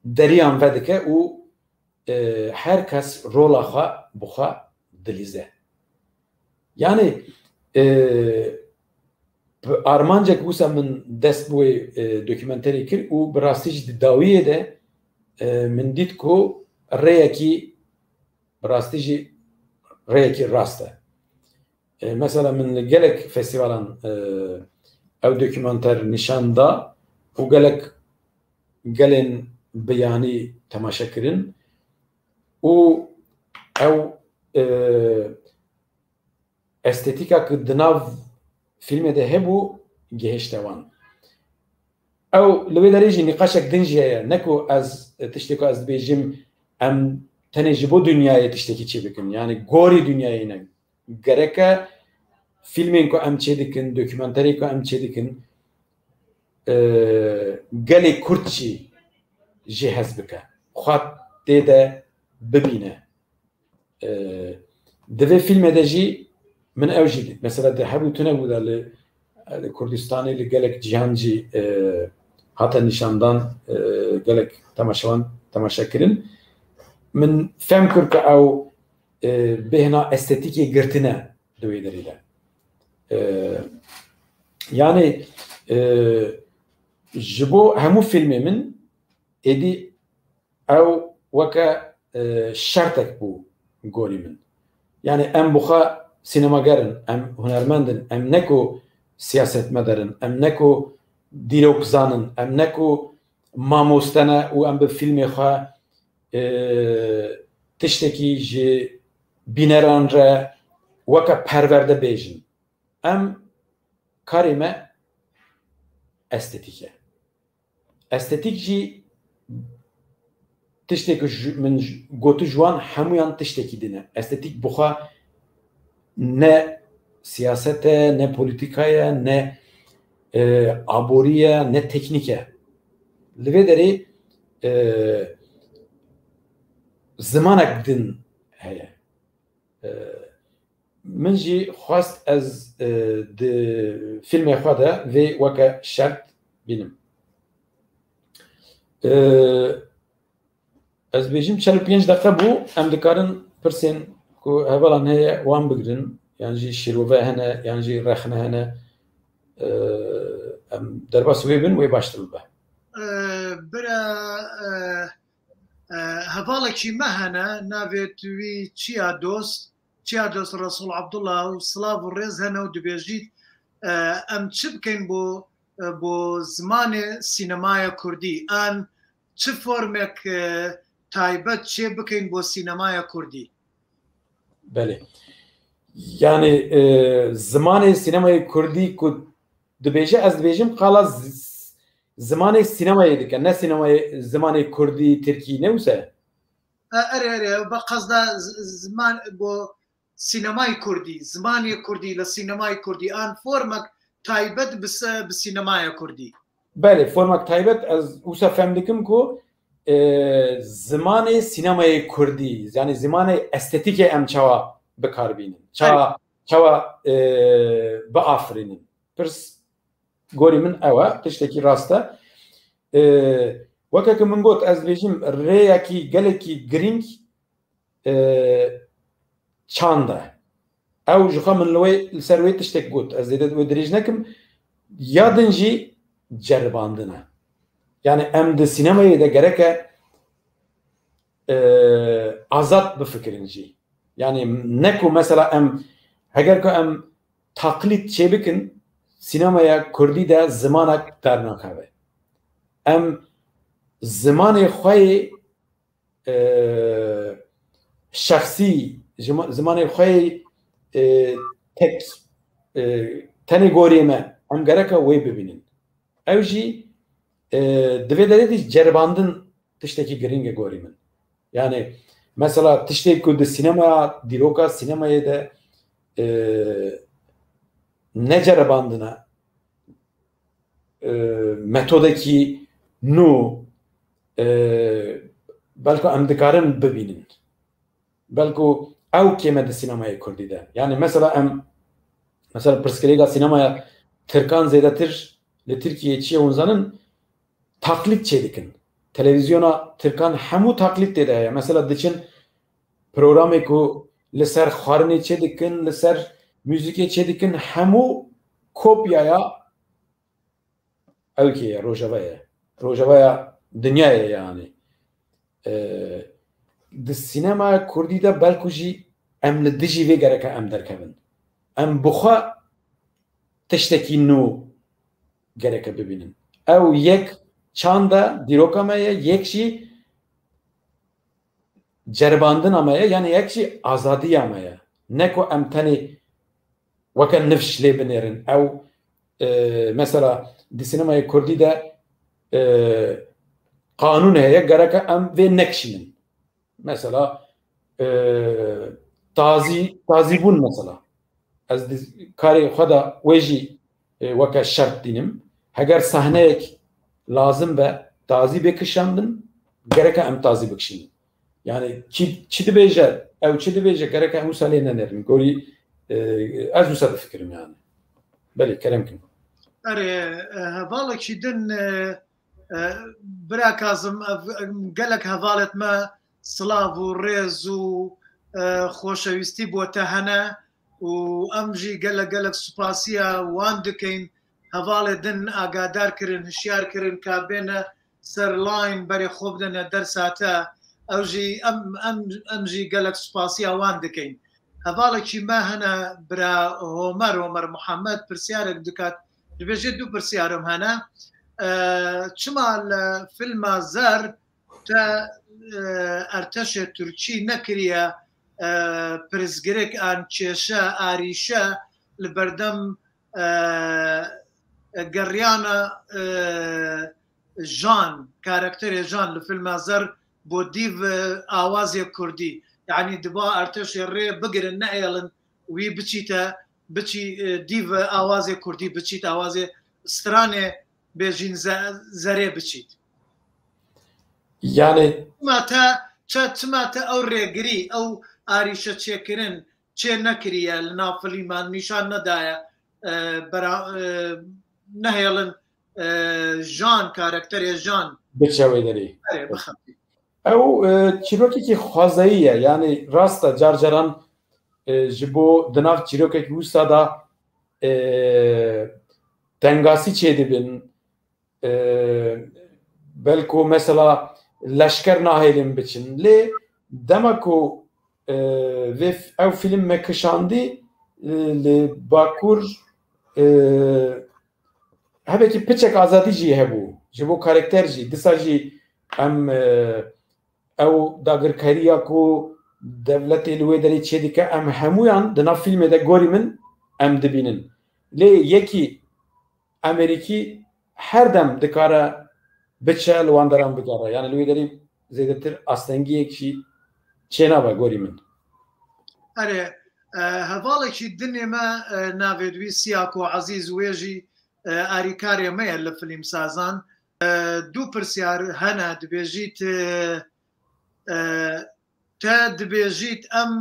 deriyan vedike o herkes rola xa buxa dilize. Yani Armanca kusa min dest bu dokümenteri kir u brastici dawiye de min dit ku reyeki brastici reyeki rasta. Mesela min gelek festivalan ev dokümenter nişanda u gelin beyani temaşa kirin u ev estetika ki dinav filme de hebu gehiştevan. Ew li vê derê jî nîqaşek din jî heye neko ez tiştê ku ez dibêjim em tenê ji bo dünyayê tiştekî çê bikin yani gorî dünyayê ne gereke filmên ku em çê dikin dokümenterê ku em çê dikin gelê Kurd jî jê hez bike xwe tê de bibîne di vê filmê de jî من أوجد مثلا ده حبوا تناول لكردستان اللي قالك جهانجي حتى نشاندان قالك تماشاكرين من فهم كرك أو بهنا استاتيكي قرتنا دوي دريلا يعني جبو همو فيلمي من إدي أو وكا شرطك بو قولي من يعني أم بخا سینماگرن ام هنرمندن ام نکو سیاست مدارن ام نکو دیروک زانن ام نکو ماموستانه و ام به فیلمی خواه تشتکی جی بینران را وکا پرورده بیجن ام کاریمه استتیکه استتیک جی تشتکی من گوتو جوان همویان تشتکی دینه استتیک بخواه ne siyasete, ne politikaya, ne aboriye, ne teknike. Li vê derê zimanek din heye. Min jî xwast ez di filmê xwe de vê weke şert bînim. Ez bêjim 45 deqe bû em dikarin pirsên ku hevalan heye wan bigirin yan jî şîrove hene yan jî rexne hene em derbas wê bin wê baştir bibe. Bira هەڤاڵێکی مەهەنە ناوێتوی چیا دۆست ڕسوڵ عەبدوڵڵا و سڵاو و ڕێز هەنە و دەبێژیت ئەم چ بکەین بۆ زمانێ سینەمایە کوردی ئان چ فۆرمێک تایبەت چێ بکەین بۆ سینەمایە کوردی بله yani zamanê sinemayê Kurdî ku dibêje ez dibêjim qala zimanê sinemayê dike ne sinemayê zimanê Kurdî Tirkî ne wise erê بەقەزدا زمان بۆ سینەمای کوردی زمانی کوردی لە سینەمای کوردی ئان فۆرمەک تایبەت bi سینەمایە کوردی بله formak taybet ez wisa fehm dikim ku zimanê sinemayê Kurdî yani zimanê estetikê em çawa bikarbînin çawa biafirînin pirs gorî min ew e tiştekî rast e wekeke min got ez dibêjim rêyekî gelekî girîng çand e ew ji xwe min li ser wê tiştek got ez ê wê dirêj nekim yadin jî ceribandin e yani em di sînemayê de gereke azad bifikirin jî yani ne ku mesela em heger ku em taklît çê bikin sînemaya Kurdî de zimanek dernakeve em zimanê xwe şexsî zimanê xwe tek tenê gorî me em gereke wê bibînin ew jî divê derê de ceribandin tiştekî giring e gorî min yani mesela tiştek ku di sînemaya dîroka sînemayê de neceribandine metodekî nû belku em dikarin bibînin belku ew kême di sînemayê Kurdî de yani mesela em mesela pirsgirêka sînemaya Tirkan zêdetir li Tirkiyeyê çi ye hûn zanin taklît çê dikin televizyona Tirkan hemû taklît tê de heye mesela diçin programê ku li ser xwarinê çê dikin li ser müzikê çê dikin hemû kopyaya ew kê ye rojavaya dinyayê yani di sînemaya Kurdî de belku jî em li dijî vê gereke em derkevin em bi xwe tiştekî nû gereke bibînin ew yek çand e dîroka me ye yek jî ceribandina me ye yani yek jî azadiya me ye ne ku em tenê weke nifş lê binêrin ew mesela di sînemayê Kurdî de qanûn heye gereke em vê nekişînin mesela tazîbûn mesela ez karê xwe da wê jî weke şert dînim heger sahneyek lazim be tazî bêkişandin gereke em tazî bikişînin yani çi dibêje ew çi dibêje gereke em wisa lê nenerin gorî ez wisa difikirim yani belê kerem kin erê hevalekî din bira Kazım gelek hevalet me silav û rêz û xoşewîstî bo te hene û em jî gelek supasiya wan dikin hevalê din agadar kirin hişyar kirin ka bêne ser line berê xwe bidine dersa te ew jî em jî gelek supasiya wan dikin hevalekî me hene bira Homer Muhammed pirsyarek dikat dibêje du pirsyarım hene çima li filma Zer te erteşê Tirkî nekiriye pirsgirêk an çêşe arîşe li berdem geriyana Jan karakterê Jan li filma Zer bo dîv awazê Kurdî yani diba erteşê rê bigirin neêlin wî biçîte biçî dîv awazê Kurdî biçît awazê stranê bêjîn zerê biçît yani çima te ew rêgirî ew arîşe çêkirin çê nekiriye li nav filîman nîşan nedaye nehêlin Jan karakterê Jan biçe wê derê ew çîrokekî xwezayî ye yani rast e car caran ji bo di nav çîrokekî wisa da tengasî çê dibin belku mesela لشکر ناهێلین بچن لێ دەمەک و ئەو فیلم کشاندی لێ باکوور هەبێکی پچێک ئازادی جی هەبوو ji بۆ کارکتەر jî disa jî em ew dagirkariya ku devletê li wê derê çê dike em hemûyan di nav fîlmê de gorî min em dibînin lê yekî Amerîkî her dem dikare biçe li wan deran bigere yani li wê derê zêdetir astengiyek jî çê nabe gorî min. Erê hevalekî dinê me navê wî Siyak û Ezîz wê jî arîkarê me ye li filmsazan dû pirsyar hene dibêjît te dibêjît em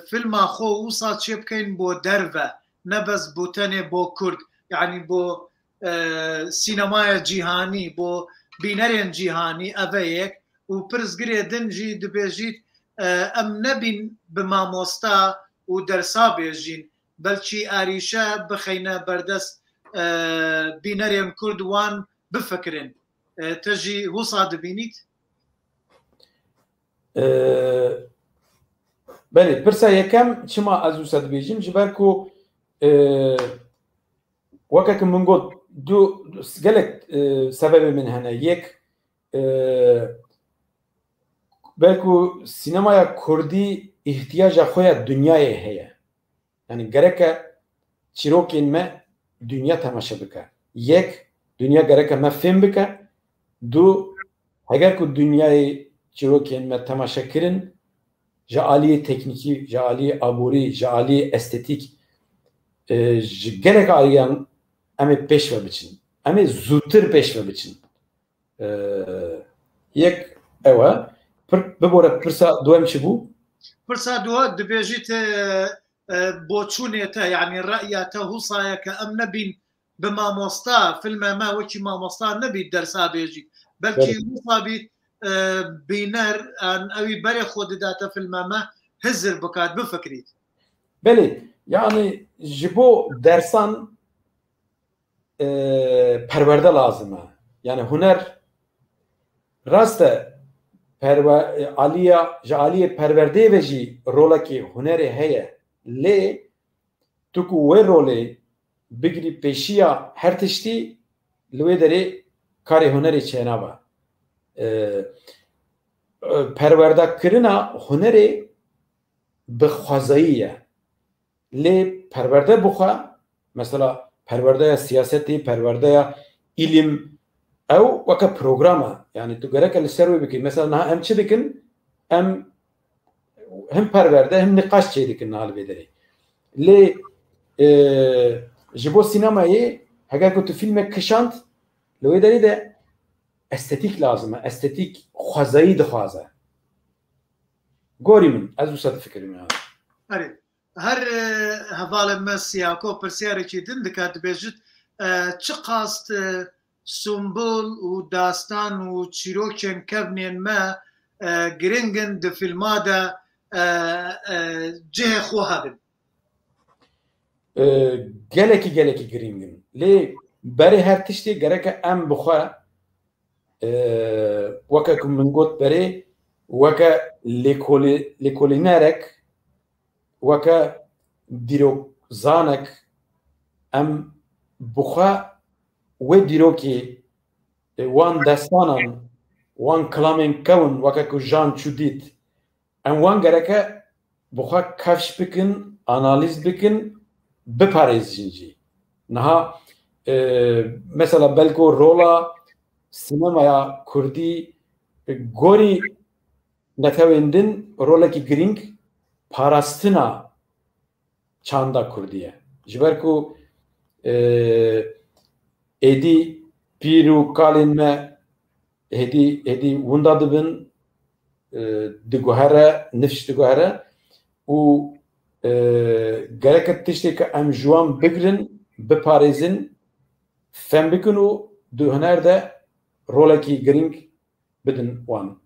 filma xwe wisa çê bikein bo derve nebez bo tenê bo Kurd yani bo sînemaya cîhanî bo bînerên cîhanî ev e yek û pirsgirê din jî dibêjît em nebîn bi mamosta û dersa bêjîn belkî êrîşe bixeyne berdest bînerên Kurd wan bifikirin te jî wisa dibînît? Belê pirsa yekem çima ez wisa dibêjim ji ber ku wekeke min got du gelek sebebê min hene yek belku sînemaya Kurdî ihtiyaca xwe ya dunyayê heye yani gereke çîrokên me dünya temaşe bike yek dünya gereke me fêm bike du heger ku dünyayê çîrokên me temaşe kirin ji aliyê teknîkî ji aliyê aborî ji aliyê estetîk ji gelek aliyan em ê pêş ve biçin em ê zûtir pêş ve biçin yek ew e bibore pirsa duhem çi bû? Pirsa duhe dibêjît boçûnê te yani re'ya te hûsayeke em nebîn bi mamosta filme me wekî mamosta nebî dersa bêjî belkî wisa bî bîner ewî berê xwe didate filme me hizir bikat bifikrît. Belê yani ji bo dersan perwerde lazim e yani huner rast e aliya ji aliyê perwerdeyê ve jî rolekê hunerê heye lê tu ku wê rolê bigirî pêşiya her tiştî li wê derê karê hunerê çênabe perwerdekirina hunerê bi xwezayî ye lê perwerde bixwe mesela perwerdeya siyasetê perwerdeya îlim ew weke program e yani tu gerek li ser wê bikî mesela niha em çi dikin em him perwerde him nîqaş çê dikin niha li vê derê lê ji bo sînemayê heger ku tu filmek kişand li wê derê de estetik lazim e estetik xwezayî dixwaze gorî min ez wisa difikirim ya Erê her hevalê me Siyako pirsyarekî din dike dibêjit çi qast Sumbul û dastan û çîrokên kevnên me giringin di filma de cihê xwe hebin gelekî giringin lê berê her tiştê gereke em bixwe weke ku min got berê weke lêkolînerek weke dîrokzanek em bixwe wê dîrokê wan destanan wan kilamên kewin weke ku jan çû dît em wan gereke bixwe kevş bikin analîz bikin biparêzin jî niha mesela belko rola sînemaya Kurdî gorî netewên din rolekî giring parastina çanda Kurdî ye ji ber ku êdî pîr û kalên me êdî winda dibin diguhere nifş diguhere û gerek tiştê em ji wan bigirin biparêzin fem bikin û di huner de rolekî giring bidin wan.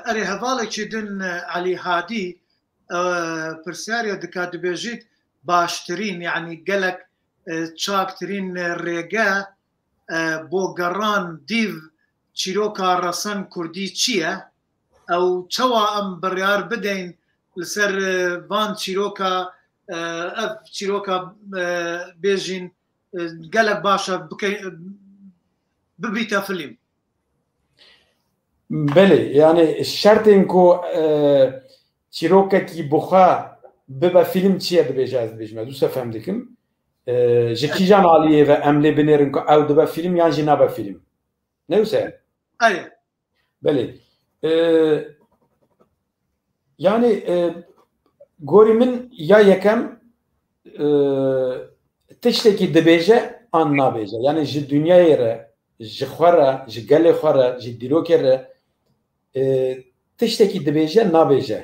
Erê hevalekî din Elî Hadî pirsyariya dike dibêjît baştirîn yani gelek çaktirîn rêge bo geran dîv چیرۆکە ڕەسەن کوردی چییە ئەو چەوە ئەم بڕیار بدەین لەسەر بان چیرۆکە ئەف چیرۆکە بێژین gelek baş e bibîte film. Belê, yani şertên ku çîrokekî buxa bibe film çi ye dibêje ez dibêjim ez wisa fehm dikim ji kîjan aliyê ve em lê binêrin ku ew dibe film yan jî nabe film ne wisa ye? Belê yani gorî min ya yekem tiştekî dibêje an nabêje yani ji dunyayê re ji xwe re ji gelê xwe re ji dîrokê re tiştekî dibêje nabêje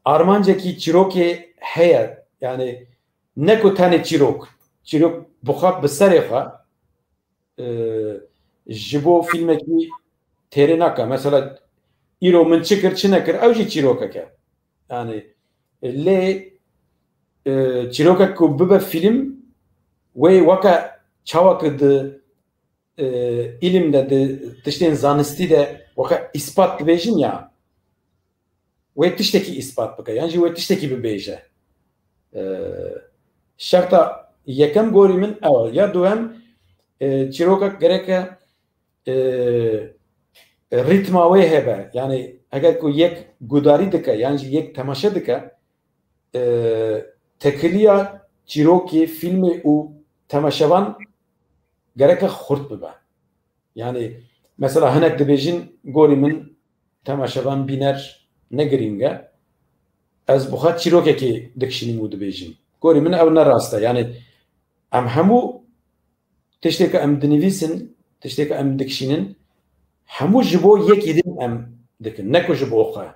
armancekî çîrokê heye yani ne ku tenê çîrok buxa bi serê xwe ji bo filmekî têrê nake mesela îro min çi kir çi nekir ew jî çîrokek e yani lê çîrokek ku bibe film wê weke çawekê di îlim de di tiştên zanistî de weke îspat dibêjin ya wê tiştekî îspat bike yan jî wê tiştekî bibêje şerta yekem gorî min ew ya duhem çîrokek gereke rîtma wê hebe yani eger ku yek gudarî dike yan jî yek temaşe dike tekiliya çîrokê filmê û temaşevan gereke xurt bibe yani mesela hinek dibêjin gorî min temaşevan bîner ne girîng e ez buxa çîrokekê dikişînim û dibêjim gorî min ew ne rast e yani em hemû tiştê ku em dinivîsin tiştê ku em dikişînin hemû ji bo yekî din em dikin ne ku ji bo xwe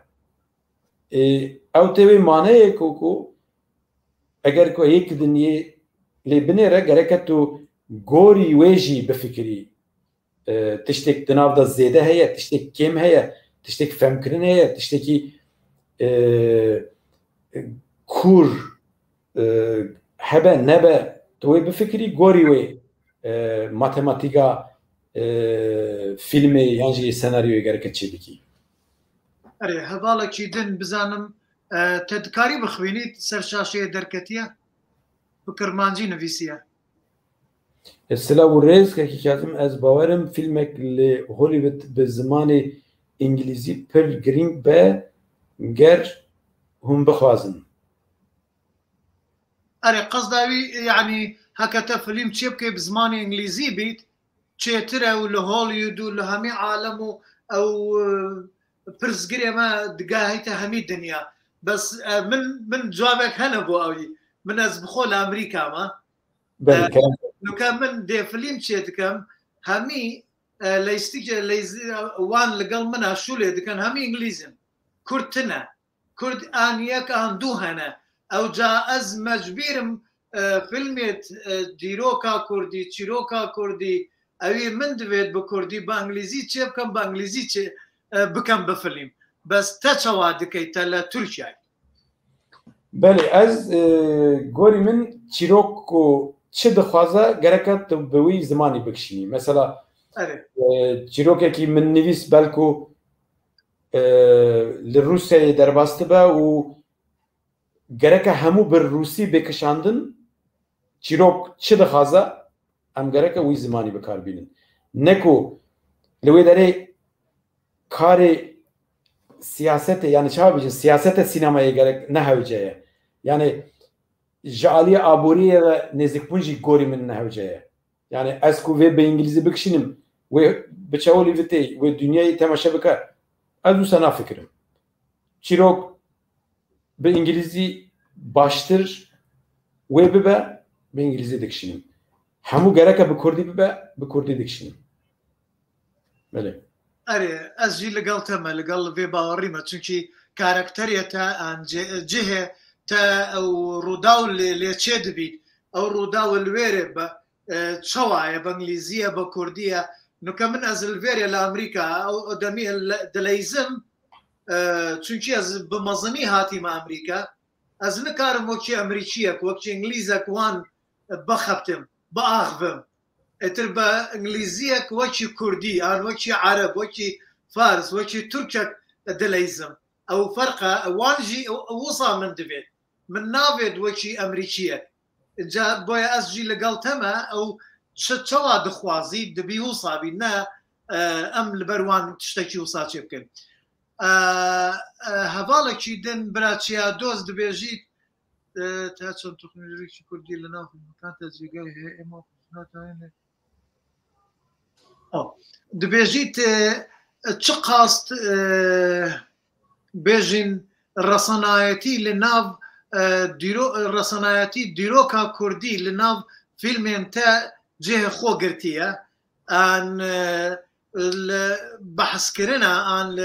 ew tê wê maneyê ku eger ku yek dinyê lê binêre gereke tu gorî wê jî bifikirî tiştek di nav de zêde heye tiştek kêm heye tiştek femkirin heye tiştekî kur hebe nebe tu wê bifikirî gorî wê matematîka filmê yan jî senaryoyê gereke çê bikî hevalekî din bizanim te dikarî bixwînî ser şaşeyê derketiye bi kirmancî nivîsiye Silav û rêzkekî kezim ez bawerim filmek li Hollywood bi zimanê îngilîzî pir girîng be ger hûn bixwazin qesda wî yanî heke te film çê bike bi zimanê îngilîzî bît çêtir ew li Hollywood û li hemî alem û ew pirsgirê me digahîte hemî dinya bes min cavek hene bo ew min ez bixwe li Amerîka me nuka min dê film çê dikim hemî lêstikçe wan ligel min a şûlê dikin hemî îngilîzin Kurd tune Kurd an yek an du hene ew ca ez mecbîrim filmê dîroka Kurdî çîroka Kurdî evî min divêt bi Kurdî bi Englîzî çê bikim bi Englîzî çê bikim bi film bes te çawa dikey te li Tirkiyeyê Belê ez gorî min çîrok ku çi dixwaze gereke tu bi wî zimanî bikişînî mesela çîrokekî min nivîs belku li Rûsyayê derbas dibe û gereke hemû bi Rûsî bêkişandin çîrok çi dixwaze em gereke wî zimanî bikarbînin ne ku li wê derê karê siyasetê yani çawa bêjin siyaseta sînemayê gerek nehewce ye yani ji aliyê aboriyê ve nêzîkbûn jî gorî min nehewce ye yani ez ku vê bi îngilîzî bikişînim wê bi çawa lîvitê wê dunyayê temaşe bike ez wisa nafikirim çîrok bi îngilîzî baştir wê bibe bi îngilîzî dikişînim hemû gereke bi Kurdî bibe bi Kurdî dikişînim belê ez jî li gel te me li gel vê bawerî me çunkî karakterê te an cihê te ew rûdaw lê çê dibît ew rûdaw li wêrê be çawa ye bi îngilîzî ye bi Kurdî ye nuka min ez li wêrê li Amerîka ew demî dileyzim çunkî ez bi mezinî hatîme Amerîka ez nikarim wekî Amerîkiyek wekî İngilîzek wan bixebtim biaxivim تربى انجليزيك وشي كردي ان وشي عرب وشي فارس وشي تركك دليزم او فرقه وانجي وصا من دبيت من نافد وشي امريكيه جا بويا اسجي لقلتما او شتشوا دخوازي دبي وصا بينا ام البروان تشتكي وصا يمكن هذالك شي دن براتشيا دوز دبيجيت تاتشون تخنجي كردي لنا في المكان تزيقاي هي اما دبيجيت تشقاست بيجين الرصنايتي لناف ديرو الرصنايتي ديروكا كردي لناف فيلم تا جهه خو قرتيه ان بحث كرنا عن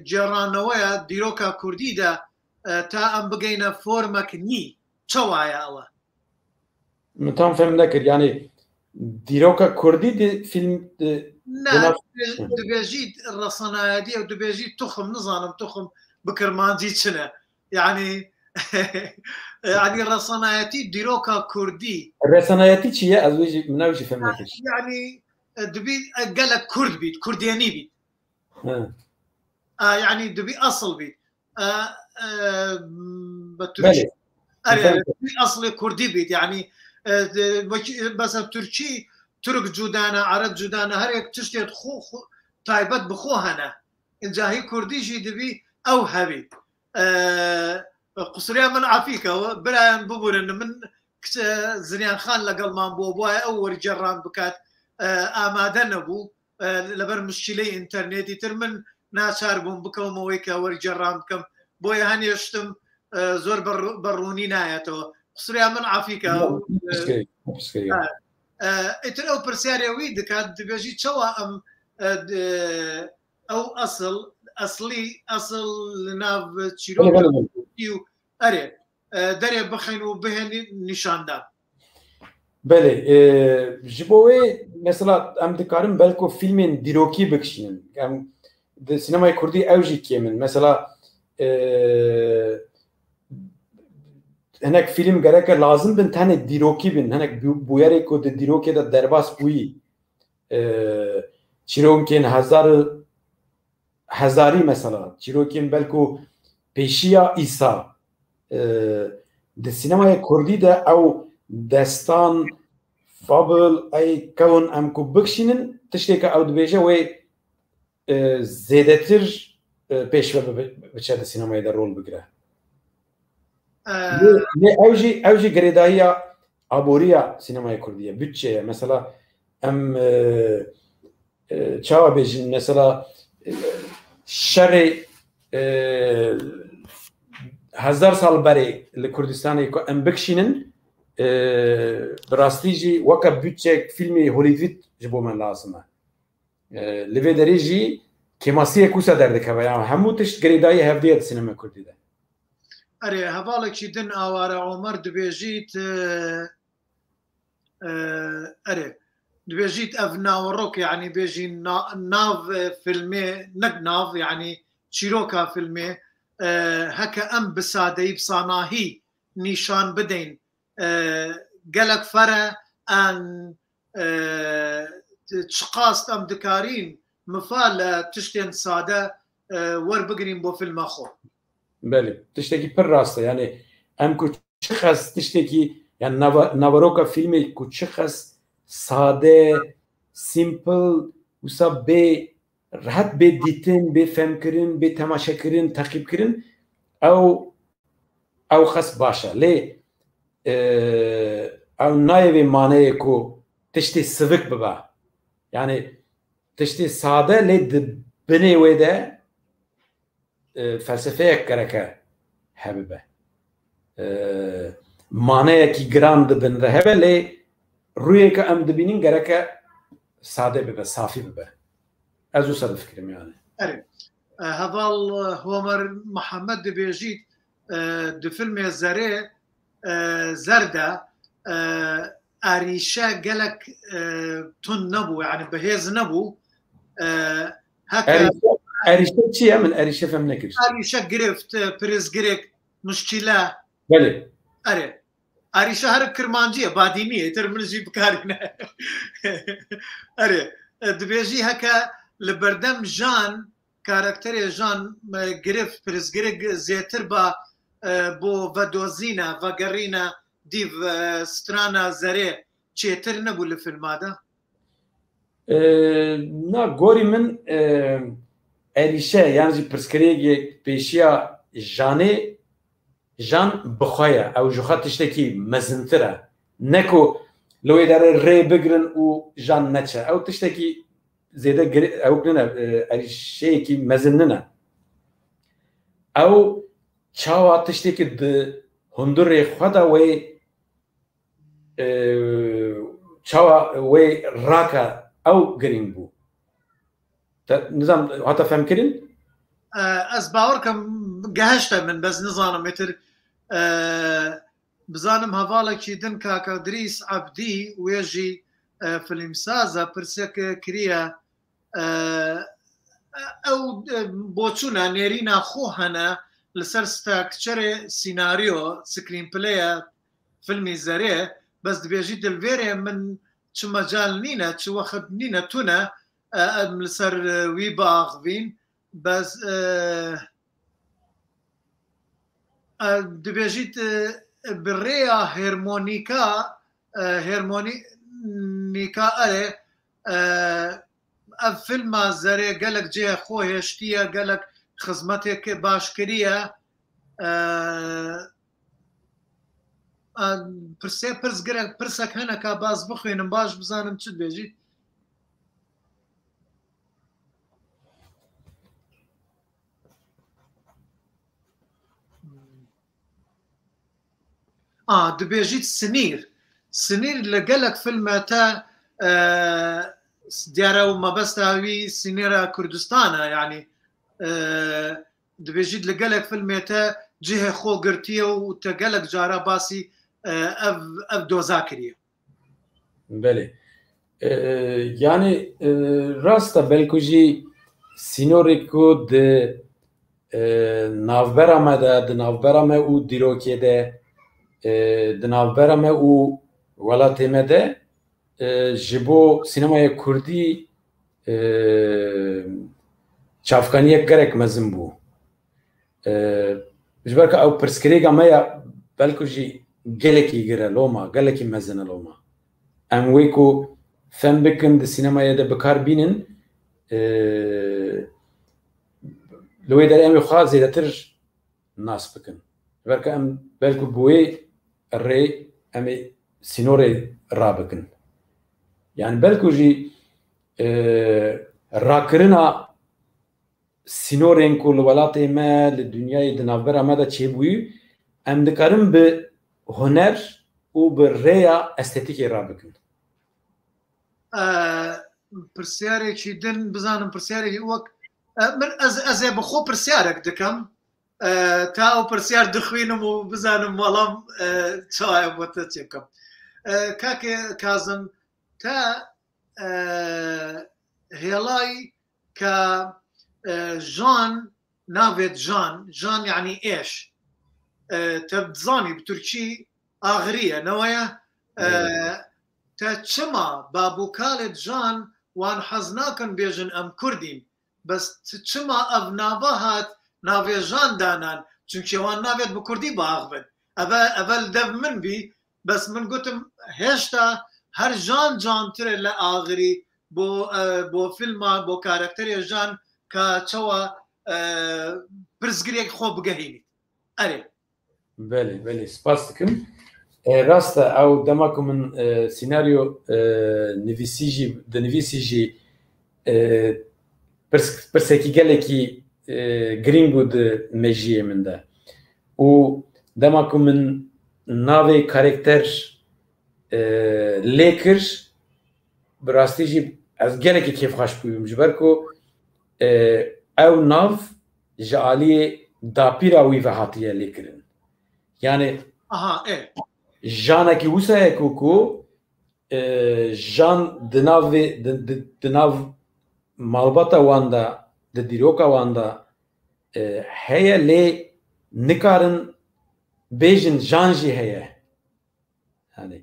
جرانويا ديروكا كردي دا تا ام بقينا فورمك ني تشوايا الله متام فهم ذكر يعني ديروكا كردي دي فيلم نعم دبيجيت الرصنايا دي ودبيجيت تخم نظام تخم بكرمانجي شنا يعني يعني الرصناياتي ديروكا كردي الرصناياتي شيء ازوج مناوش فهم ذكر يعني دبي قالك كرد بيت كردياني بيت يعني دبي اصل بيت بتركي اصل كردي بيت يعني بس تركي ترك جودانا عرب جودانا هر یک تشتيت خو تايبت بخو هنا ان جاهي كردي جي دبي او هبي قصريا من عفيكا براين ببورن من زنيان خان لقل مان بوبواي اول جران بكات امادن ابو لبر مشكله انترنتي ترمن ناشار بون بكم ويكا ورجران بكم بويا هاني يشتم زور بروني نايتو قصريا من عفيكا اترو برسياريوي دكات دبيجي تشوا ام او اصل لناف تشيرو اري دري بخينو بهن نشاندان بله جبوي مثلا ام دكارم بلكو فيلمين ديروكي بكشين ام السينما الكردي اوجي كيمن مثلا هناك فيلم جرك لازم بنتهنك ديروكي بن هناك بويري كود ديروكي ده درباس بوي چیروکین هزاری مثلا چیروکین بلکو پیشیا ایسا د سینمای کردی ده او داستان فابل ای کون ام کو بکشینن تشتی که او دبیجه و زیادتر پیشوا بچه د سینمای ده رول بگیره نه اوجی گریدایی عبوریا سینمای کردیه bütçeye mesela ام çava bejin mesela şerri هزار سال برای لکردستانی که ام بکشینن براستیجی وقت bütçe فیلمی هولیوود جبو من لازمه لوی دریجی کماسیه کوسا درده که بیان همو تشت گریدایی هفدیت سینما کردی ده اره هوالک چی دن آواره عمر دبیجیت اره دبيجيت افنا وروك يعني بيجي ناف فيلمي ناف يعني تشيروكا فيلمي هكا ام بسادي بصاناهي نيشان بدين قالك فرا ان تشقاست ام دكارين مفال تشتين ساده ور بقرين بو فيلم اخو بله تشتكي بالراسته يعني ام كو تشخص تشتكي يعني نافروكا فيلمي كو تشخص ساده سیمپل وسا به راحت به دیتن به فهم کردن به تماشا کردن تعقیب کردن او خاص باشه لی او نایوی معنی کو تشتی سوک ببا یعنی تشتی ساده لی بنی ویده فلسفه کرکه هبه معنی کی گراند بن رهبه لی روی که ام دبینین گرکه ساده ببه صافی ببه از او صد فکرم يعني هذا هومر محمد دبيجيت دو فيلم زري زرده اريشا قالك تون نبو يعني بهيز نبو هكا اريشا شيء من اريشا فهمناك اريشا قرفت بريز قريك مشكله بله اري عریشه هر کرمانجیه بادینیه تر منجی بکارینه اره دبیجی هکا لبردم جان کاراکتر جان گرفت پرزگرگ زیتر با بو ودوزینا و گرینا دیو سترانا زره چیتر نبو لفیلم هذا؟ نا گوری من عریشه یعنی پرسکریگی پیشیا جان بخوایا او جوخات تشتكي مزنتره نكو لو يدار ري بقرن و جان نتشا او تشتكي زيدا او كنا عريشي كي مزننا او چاوا تشتكي د هندر خدا وي چاوا وي راكا او گرين بو نظام حتى فهم كرين از باوركم قهشتا من بس نظام متر بزانم هەواڵێکی دن کاکە دریس عەبدی وێژی فیلمسازە پرسێک کریە ئەو بۆچوونە نێرینە خۆ هەنە لەسەر ستاکچەرێ سیناریۆ سکرین پلەیە فیلمی زەرێ بەس دبێژی دلڤێرێ من چ مەجال نینە چ وەخت نینە تونە لەسەر وی باغبین بەس دبێژیت بڕێە هێرمۆنیکا ئەرێ ئەف فیلمە زەرێ گەلک جێ خۆ هێشتیە گەلک خزمەتێک باشکریە پرسێ پرسەک هەنە کا باز بخوێنم باش بزانم چت بێژیت دبێژیت سنیر لە گەلک فیلمەتە دیارە و مەبەستاوی سینێرە کوردستانە یعنی دبێژیت لە گەلک فیلمێتە جهێ خۆ گرتیە و تە گەلک جارە باسی ئەف دۆزا کریە بەێ یعنی ڕاستە بەلکوژی سینۆرێک و ناوبەرە مەدە ناوبەرە مە و دیرۆکێدە di navbera me û welatê me de ji bo sînemaya Kurdî çavkaniyek gerek mezin bû ji ber ku ew pirsgirêka me ya belku jî gelekî gire loma gelekî mezin e loma em wê ku fem bikin di sînemaya de bikar bînin li wê derê em ê xwe zêdetir nas bikin ji ber ku em belku bi wê rê em ê sînorê rabikin yani belku jî rakirina sînorên ku li welatê me li dunyayê di navbera me de çêbûyî em dikarin bi huner û bi rêya estetîkê rabikin pirsyarێکی din bizanim pirsyarێکی wek min ez ê bi xwe pirsyarek dikim تا ئەو پرسیار دخوێنم و بزانم وەڵام چایە بۆتە چێ بکەم کاکێ کازم تا هێڵای کە ژان ناوێت ژان یعنی ئێش تە بزانی بتورکی ئاغریە نەوەیە تا چما بابووکالێت ژان وان حەز ناکەن بێژن ئەم کوردین بەس چما ئەv ناوە هات ناوێژان دانان چونکێوان نابێت بە کوردی باغ بن ئەڤەل دەب من بی بەس من گوتم هێشتا هەر ژان جانترە لە ئاغری بۆ فیلما بۆ کارکتەرێ ژان کە چەوە پرسگرێک خۆ بگەهێنیت ئەرێ بەێ سپاس دکم ڕاستە ئەو دەماکو من سیناریۆ دەنویسیژی پرسێکی گەلێکی گرنگ بوو di mejiyê min de û dema ku min navê karakter lê kir bi rastî jî ez gelekî kêfxweş bûyim ji ber ku ew nav ji aliyê dapîra wî ve hatiye lêkirin yani janekî wisa ye ku jan di nav malbata wan de di dîroka wan de heye lê nikarin bêjin jan jî heye yani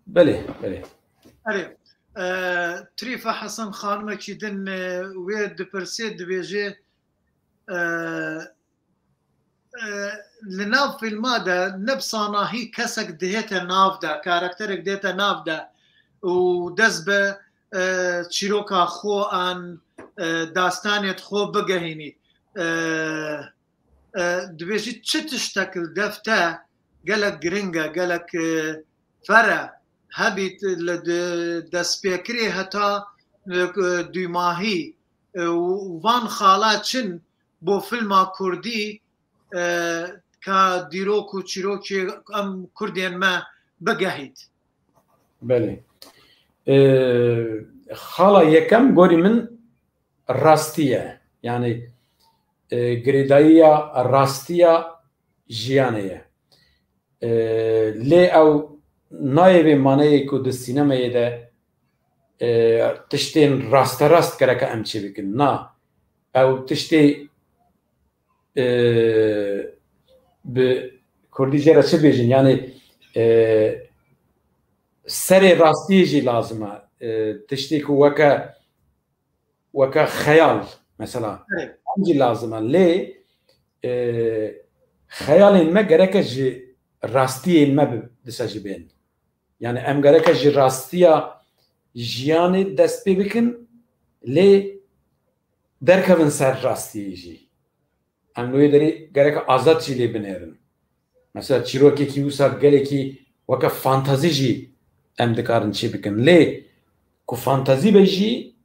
bele تریفە حەسەن خانمێکی دن وێ دپرسێت دەبێژێ لە ناو فیلمادا نەبساناهی کەسێک دێتە ناودا کارکتەرێک دێتە ناودا و دەست بە چیرۆکا خۆ ئان داستانێت خۆ بگەهێنی دەبێژیت چ تشتێکل دەفتە گەلک گرنگە گەلک فەرە هەبیت لە دەستپێکرێ هەتا دوماهی وان خاڵا چن بۆ فیلما کوردی کە دیرۆک و چیرۆکی ئەم کوردێنمە بگەهیت بەێ خاڵا یەکەم گۆری من ڕاستیە یعنی گرێداییە ڕاستیە ژیانەیە لێ ئەو نایەوێ مانەیەک و di sînemayê de tiştên rasterast gereke em çê bikin na ew tiştê bi Kurdî jê re çi bêjin yani serê rastiyê jî lazim e tiştê ku weke xeyal mesela em jî lazim e lê xeyalên me gereke ji rastiyên me dise jî bên yani em gereke ji rastiya jiyanê dest pê bikin lê derkevin ser rastiyê jî em wê derê gereke azad jî lê binêrin mesela çîrokekî wisa gelekî weke fantazî jî em dikarin çê bikin lê ku fantazî be jî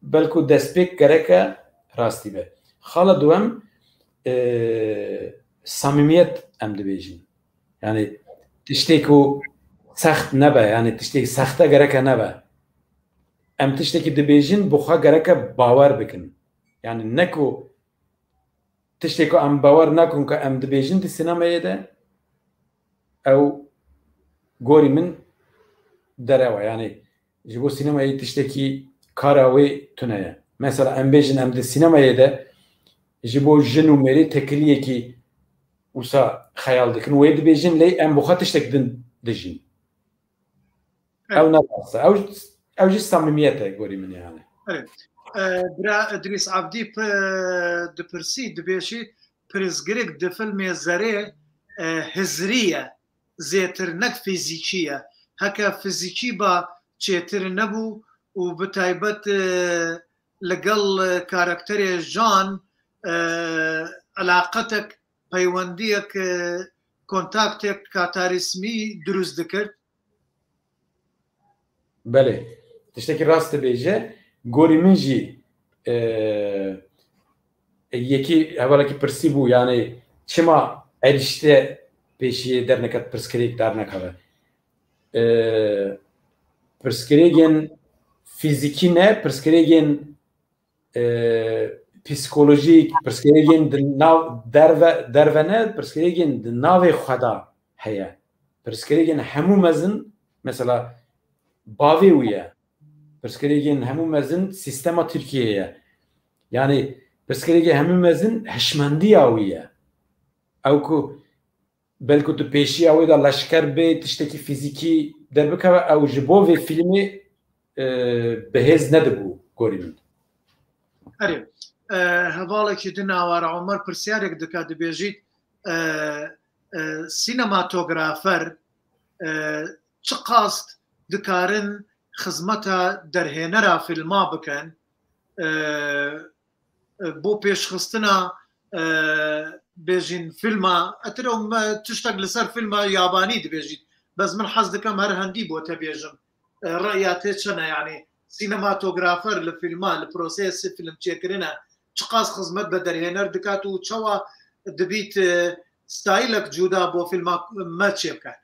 belku destpêk gereke rastî be xala duwem samimiyet em dibêjin yani tiştê ku sext nebe yani tiştê sexte gereke nebe em tiştekî dibêjin bi xwe gereke bawer bikin yani ne ku tiştê ku em bawer nakin ku em dibêjin di sînemayê de ew gorî min derewe yani ji bo sînemayê tiştekî kara wê tune ye mesela em bêjin em di sînemayê de ji bo jin û mêrê tekiliyekî wisa xeyal dikin wê dibêjin lê em bi xwe tiştek din dijîn ew nebase ew jî samimiyet e gorî min yani برا ادریس عبدی دپرسی دبێژی پرزگرێک di filmê Zerê hizriye zêtir nek fîzîkî ye heke fîzîkî ba çêtir nebû û bi taybet لەگەڵ کارکتەرێ ژان علاقەتێک پەیوەندیەک کۆنتاکتێک کاتاریسمی دروست dikir belê tiştekî rast dibêje gorî min jî yekî hevalekî pirsî bû yani çima erişte pêşiyê derneket pirskirêk dernekeve pirskirêgên fîzîkî ne pirskirêgên psikolojîk pirskirêgên di nav derve ne pirskirêgên di navê xwe da heye pirskirêgên hemû mezin mesela bavê wî ye pirskirêgên hemû mezin sîstema Tirkiyeyê ye yani pirskirêgê hemû mezin hişmendiya wî ye ew ku belku tu pêşiya wê da leşker bê tiştekî fîzîkî derbikeve ew ji bo vê filmê bihêz nedibû gorî min herê hevalekî din awara Omer pirsyarek dike dibêjît sînematografer çi qast dikarin xizmeta derhênera filma bikin بۆ پێشخستنا بێژین فیلما ئەتر تشتێک لەسەر فیلمە یابانی دەبێژیت بەس من حەز دەکەم هەر هەندی بۆ تەبێژم ڕەیاتێ چەنە یعنی سینەماتۆگرافەر لە فیلما لە پرۆسێسی فیلم چێکردنە چ قاس خزمەت بە دەرهێنەر دکات و چەوە دەبیت ستایلێک جودا بۆ فیلما مە چێ بکات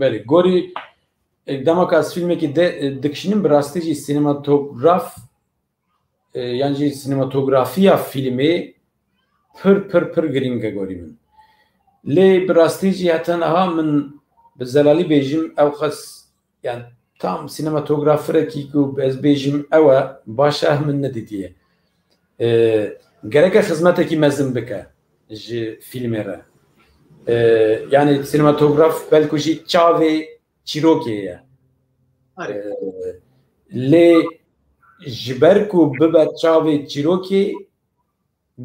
بەێ گۆری دەمەکە ئەس فیلمێکی دکشینم بڕاستیجی سینەماتۆگراف yani sinematografiya filmê pir giring e gorî min lê bi rastî jî heten aha min bi zelalî bêjim ew xes yani tam sinematograferekî ku ez bêjim ew e baş e min nedîtiye gereke xizmetekî mezin bike ji filmê re yani sinematograf belki jî çavê çîrokê ye. Lê ji ber ku bibe çavê çîrokê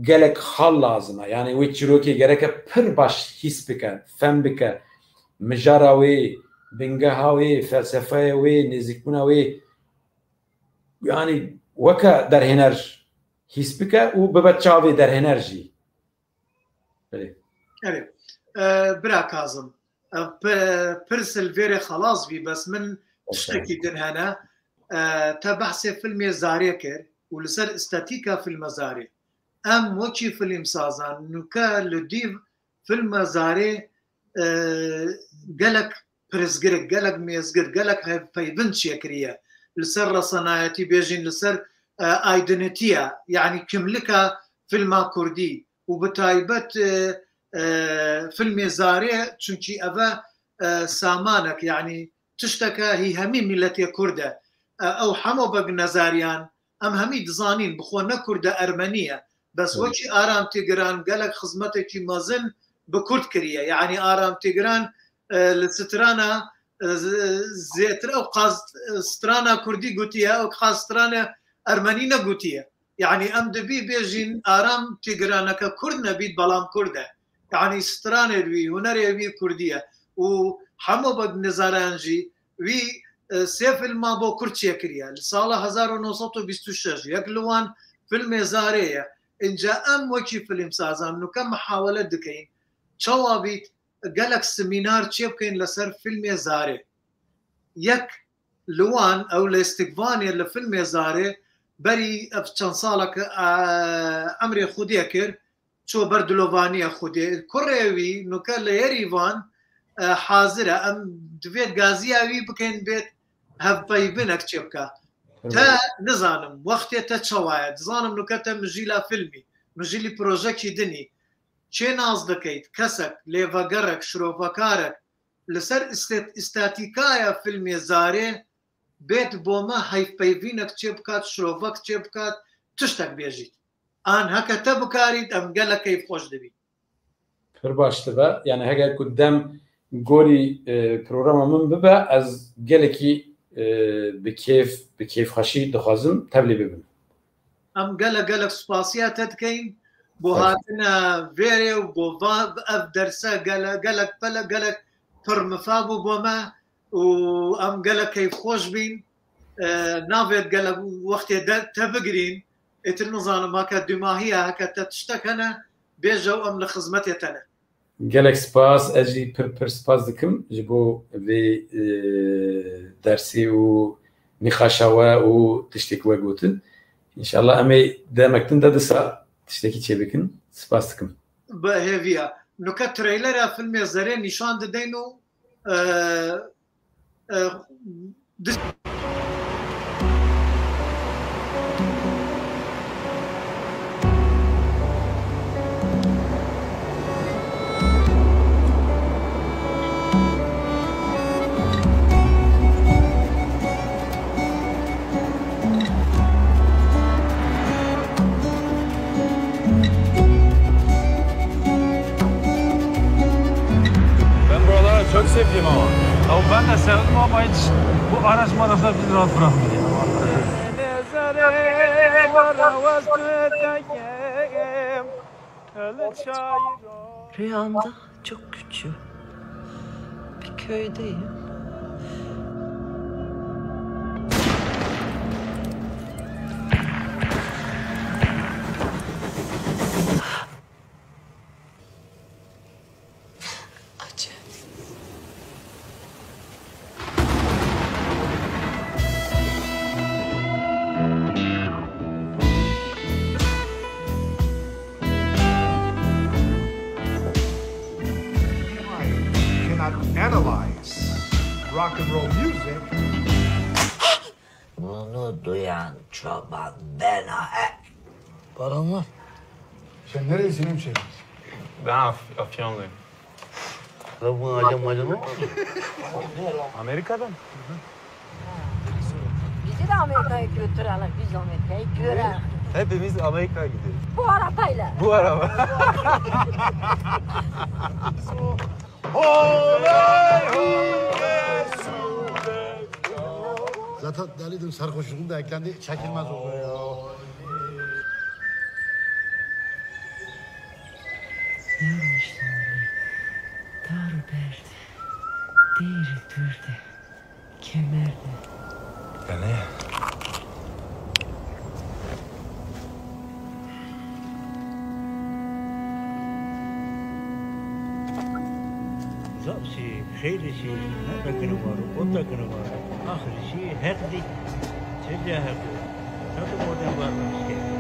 gelek xal lazim e. Yani wê çîrokê gereke pir baş hîs bike, fem bike, mijara wê, bingeha wê, felsefeya wê, nêzîkbûna wê yani weke derhêner hîs bike û bibe çavê derhêner jî. Evet. برا كاظم برسل فيري خلاص بي بس من تشتكي دن هنا تبحثي فيلم زاري كر ولسر استاتيكا في المزاري ام وشي فيلم سازان نوكا لديف فيلم زاري قالك برزقرك قالك ميزقر قالك هاي فيبنش يكريا لسر صناعتي بيجين لسر ايدنتيا يعني كملكا فيلم كردي وبتايبت فيلم زاري چونكي أبا سامانك يعني تشتكى هي همي ملتي كردة أو حمو بق نزاريان أم همي دزانين بخوانا كردة أرمنية بس وشي آرام تيقران قالك خزمتك مازن بكرد كريا يعني آرام تيقران لسترانا زيتر أو قاز سترانا كردي قوتيا أو قاز سترانا أرمنينا قوتيا يعني أم دبي بيجين آرام تيقرانك كردنا بيت بلام كردة يعني سترانه وی هنری وی کردیه و همه بد نظرانجی وی سه فیلم با کردیه کریه سال 1926 یک لوان فیلم زاریه اینجا ام وکی فیلم سازم نو کم محاوله دکین چوابیت گلک سمینار چی بکین لسر فیلم زاری یک لوان او لاستقبانی لفیلم زاری بری افچان سالک عمری خودیه کر شو بردلوفانية خودي كوريوي نوكال يريفان حاضرة أم دفيت غازياوي بكين بيت هفايبينك تشبكا تا نزانم وقت تا شوايد زانم نوكاتا مجيلا فيلمي مجيلي بروجيكي دني چه ناز دكيت كسك ليفاقرك شروفاكارك لسر استاتيكايا فيلمي زاري بيت بوما هفايبينك تشبكات شروفاك تشبكات تشتك بيجيت آن هكا تبكاريت أم قال لك كيف خوش دبي پر باش دبا يعني هكا قدام قولي برنامج من ببا از قالكي بكيف خشي دخازم تبلي ببن أم قال لك سباسيات تدكين بو هاتنا فيري وبو أف درسا قال لك بلا قال لك فرمفابو بوما وأم قال لك كيف خوش بين نافيت قال لك وقت تبقرين النظام هكا دماهية هكا تشتكنا بيجو أم لخدمتي تنا. جالك سباس أجي بر سباس دكم جبو في درسي ونقاشوا وتشتكي وجوتن إن شاء الله أمي دامك تندرسها تشتكي تشبكن سباس دكم. بهذيا نكت تريلر فيلم زرين نشان دينو Çok sevdim ama. Ya ben de sevdim ama hiç bu araç maraflar bizi rahat bırakmıyor. Rüyamda çok küçük bir köydeyim. Rock and roll music. Bunu duyan çoban ben param var. Sen nerelisin hemşehrim? Ben Afyonluyum. Lan bu acım mı? Amerika'dan. Bizi de Amerika'ya götürelim, biz Amerika'ya görelim. Hepimiz Amerika'ya gidiyoruz. Bu arabayla. Bu araba. Zaten deliydim sarhoşluğum da eklendi çekilmez oldu ya. Yarmışlarlı, dar berde, değri dürde, kemerde. Beni? सब से खेल से न तकन मारो ओ तकन मारो आखिर से हक दी छजा हक सब मोटे बार से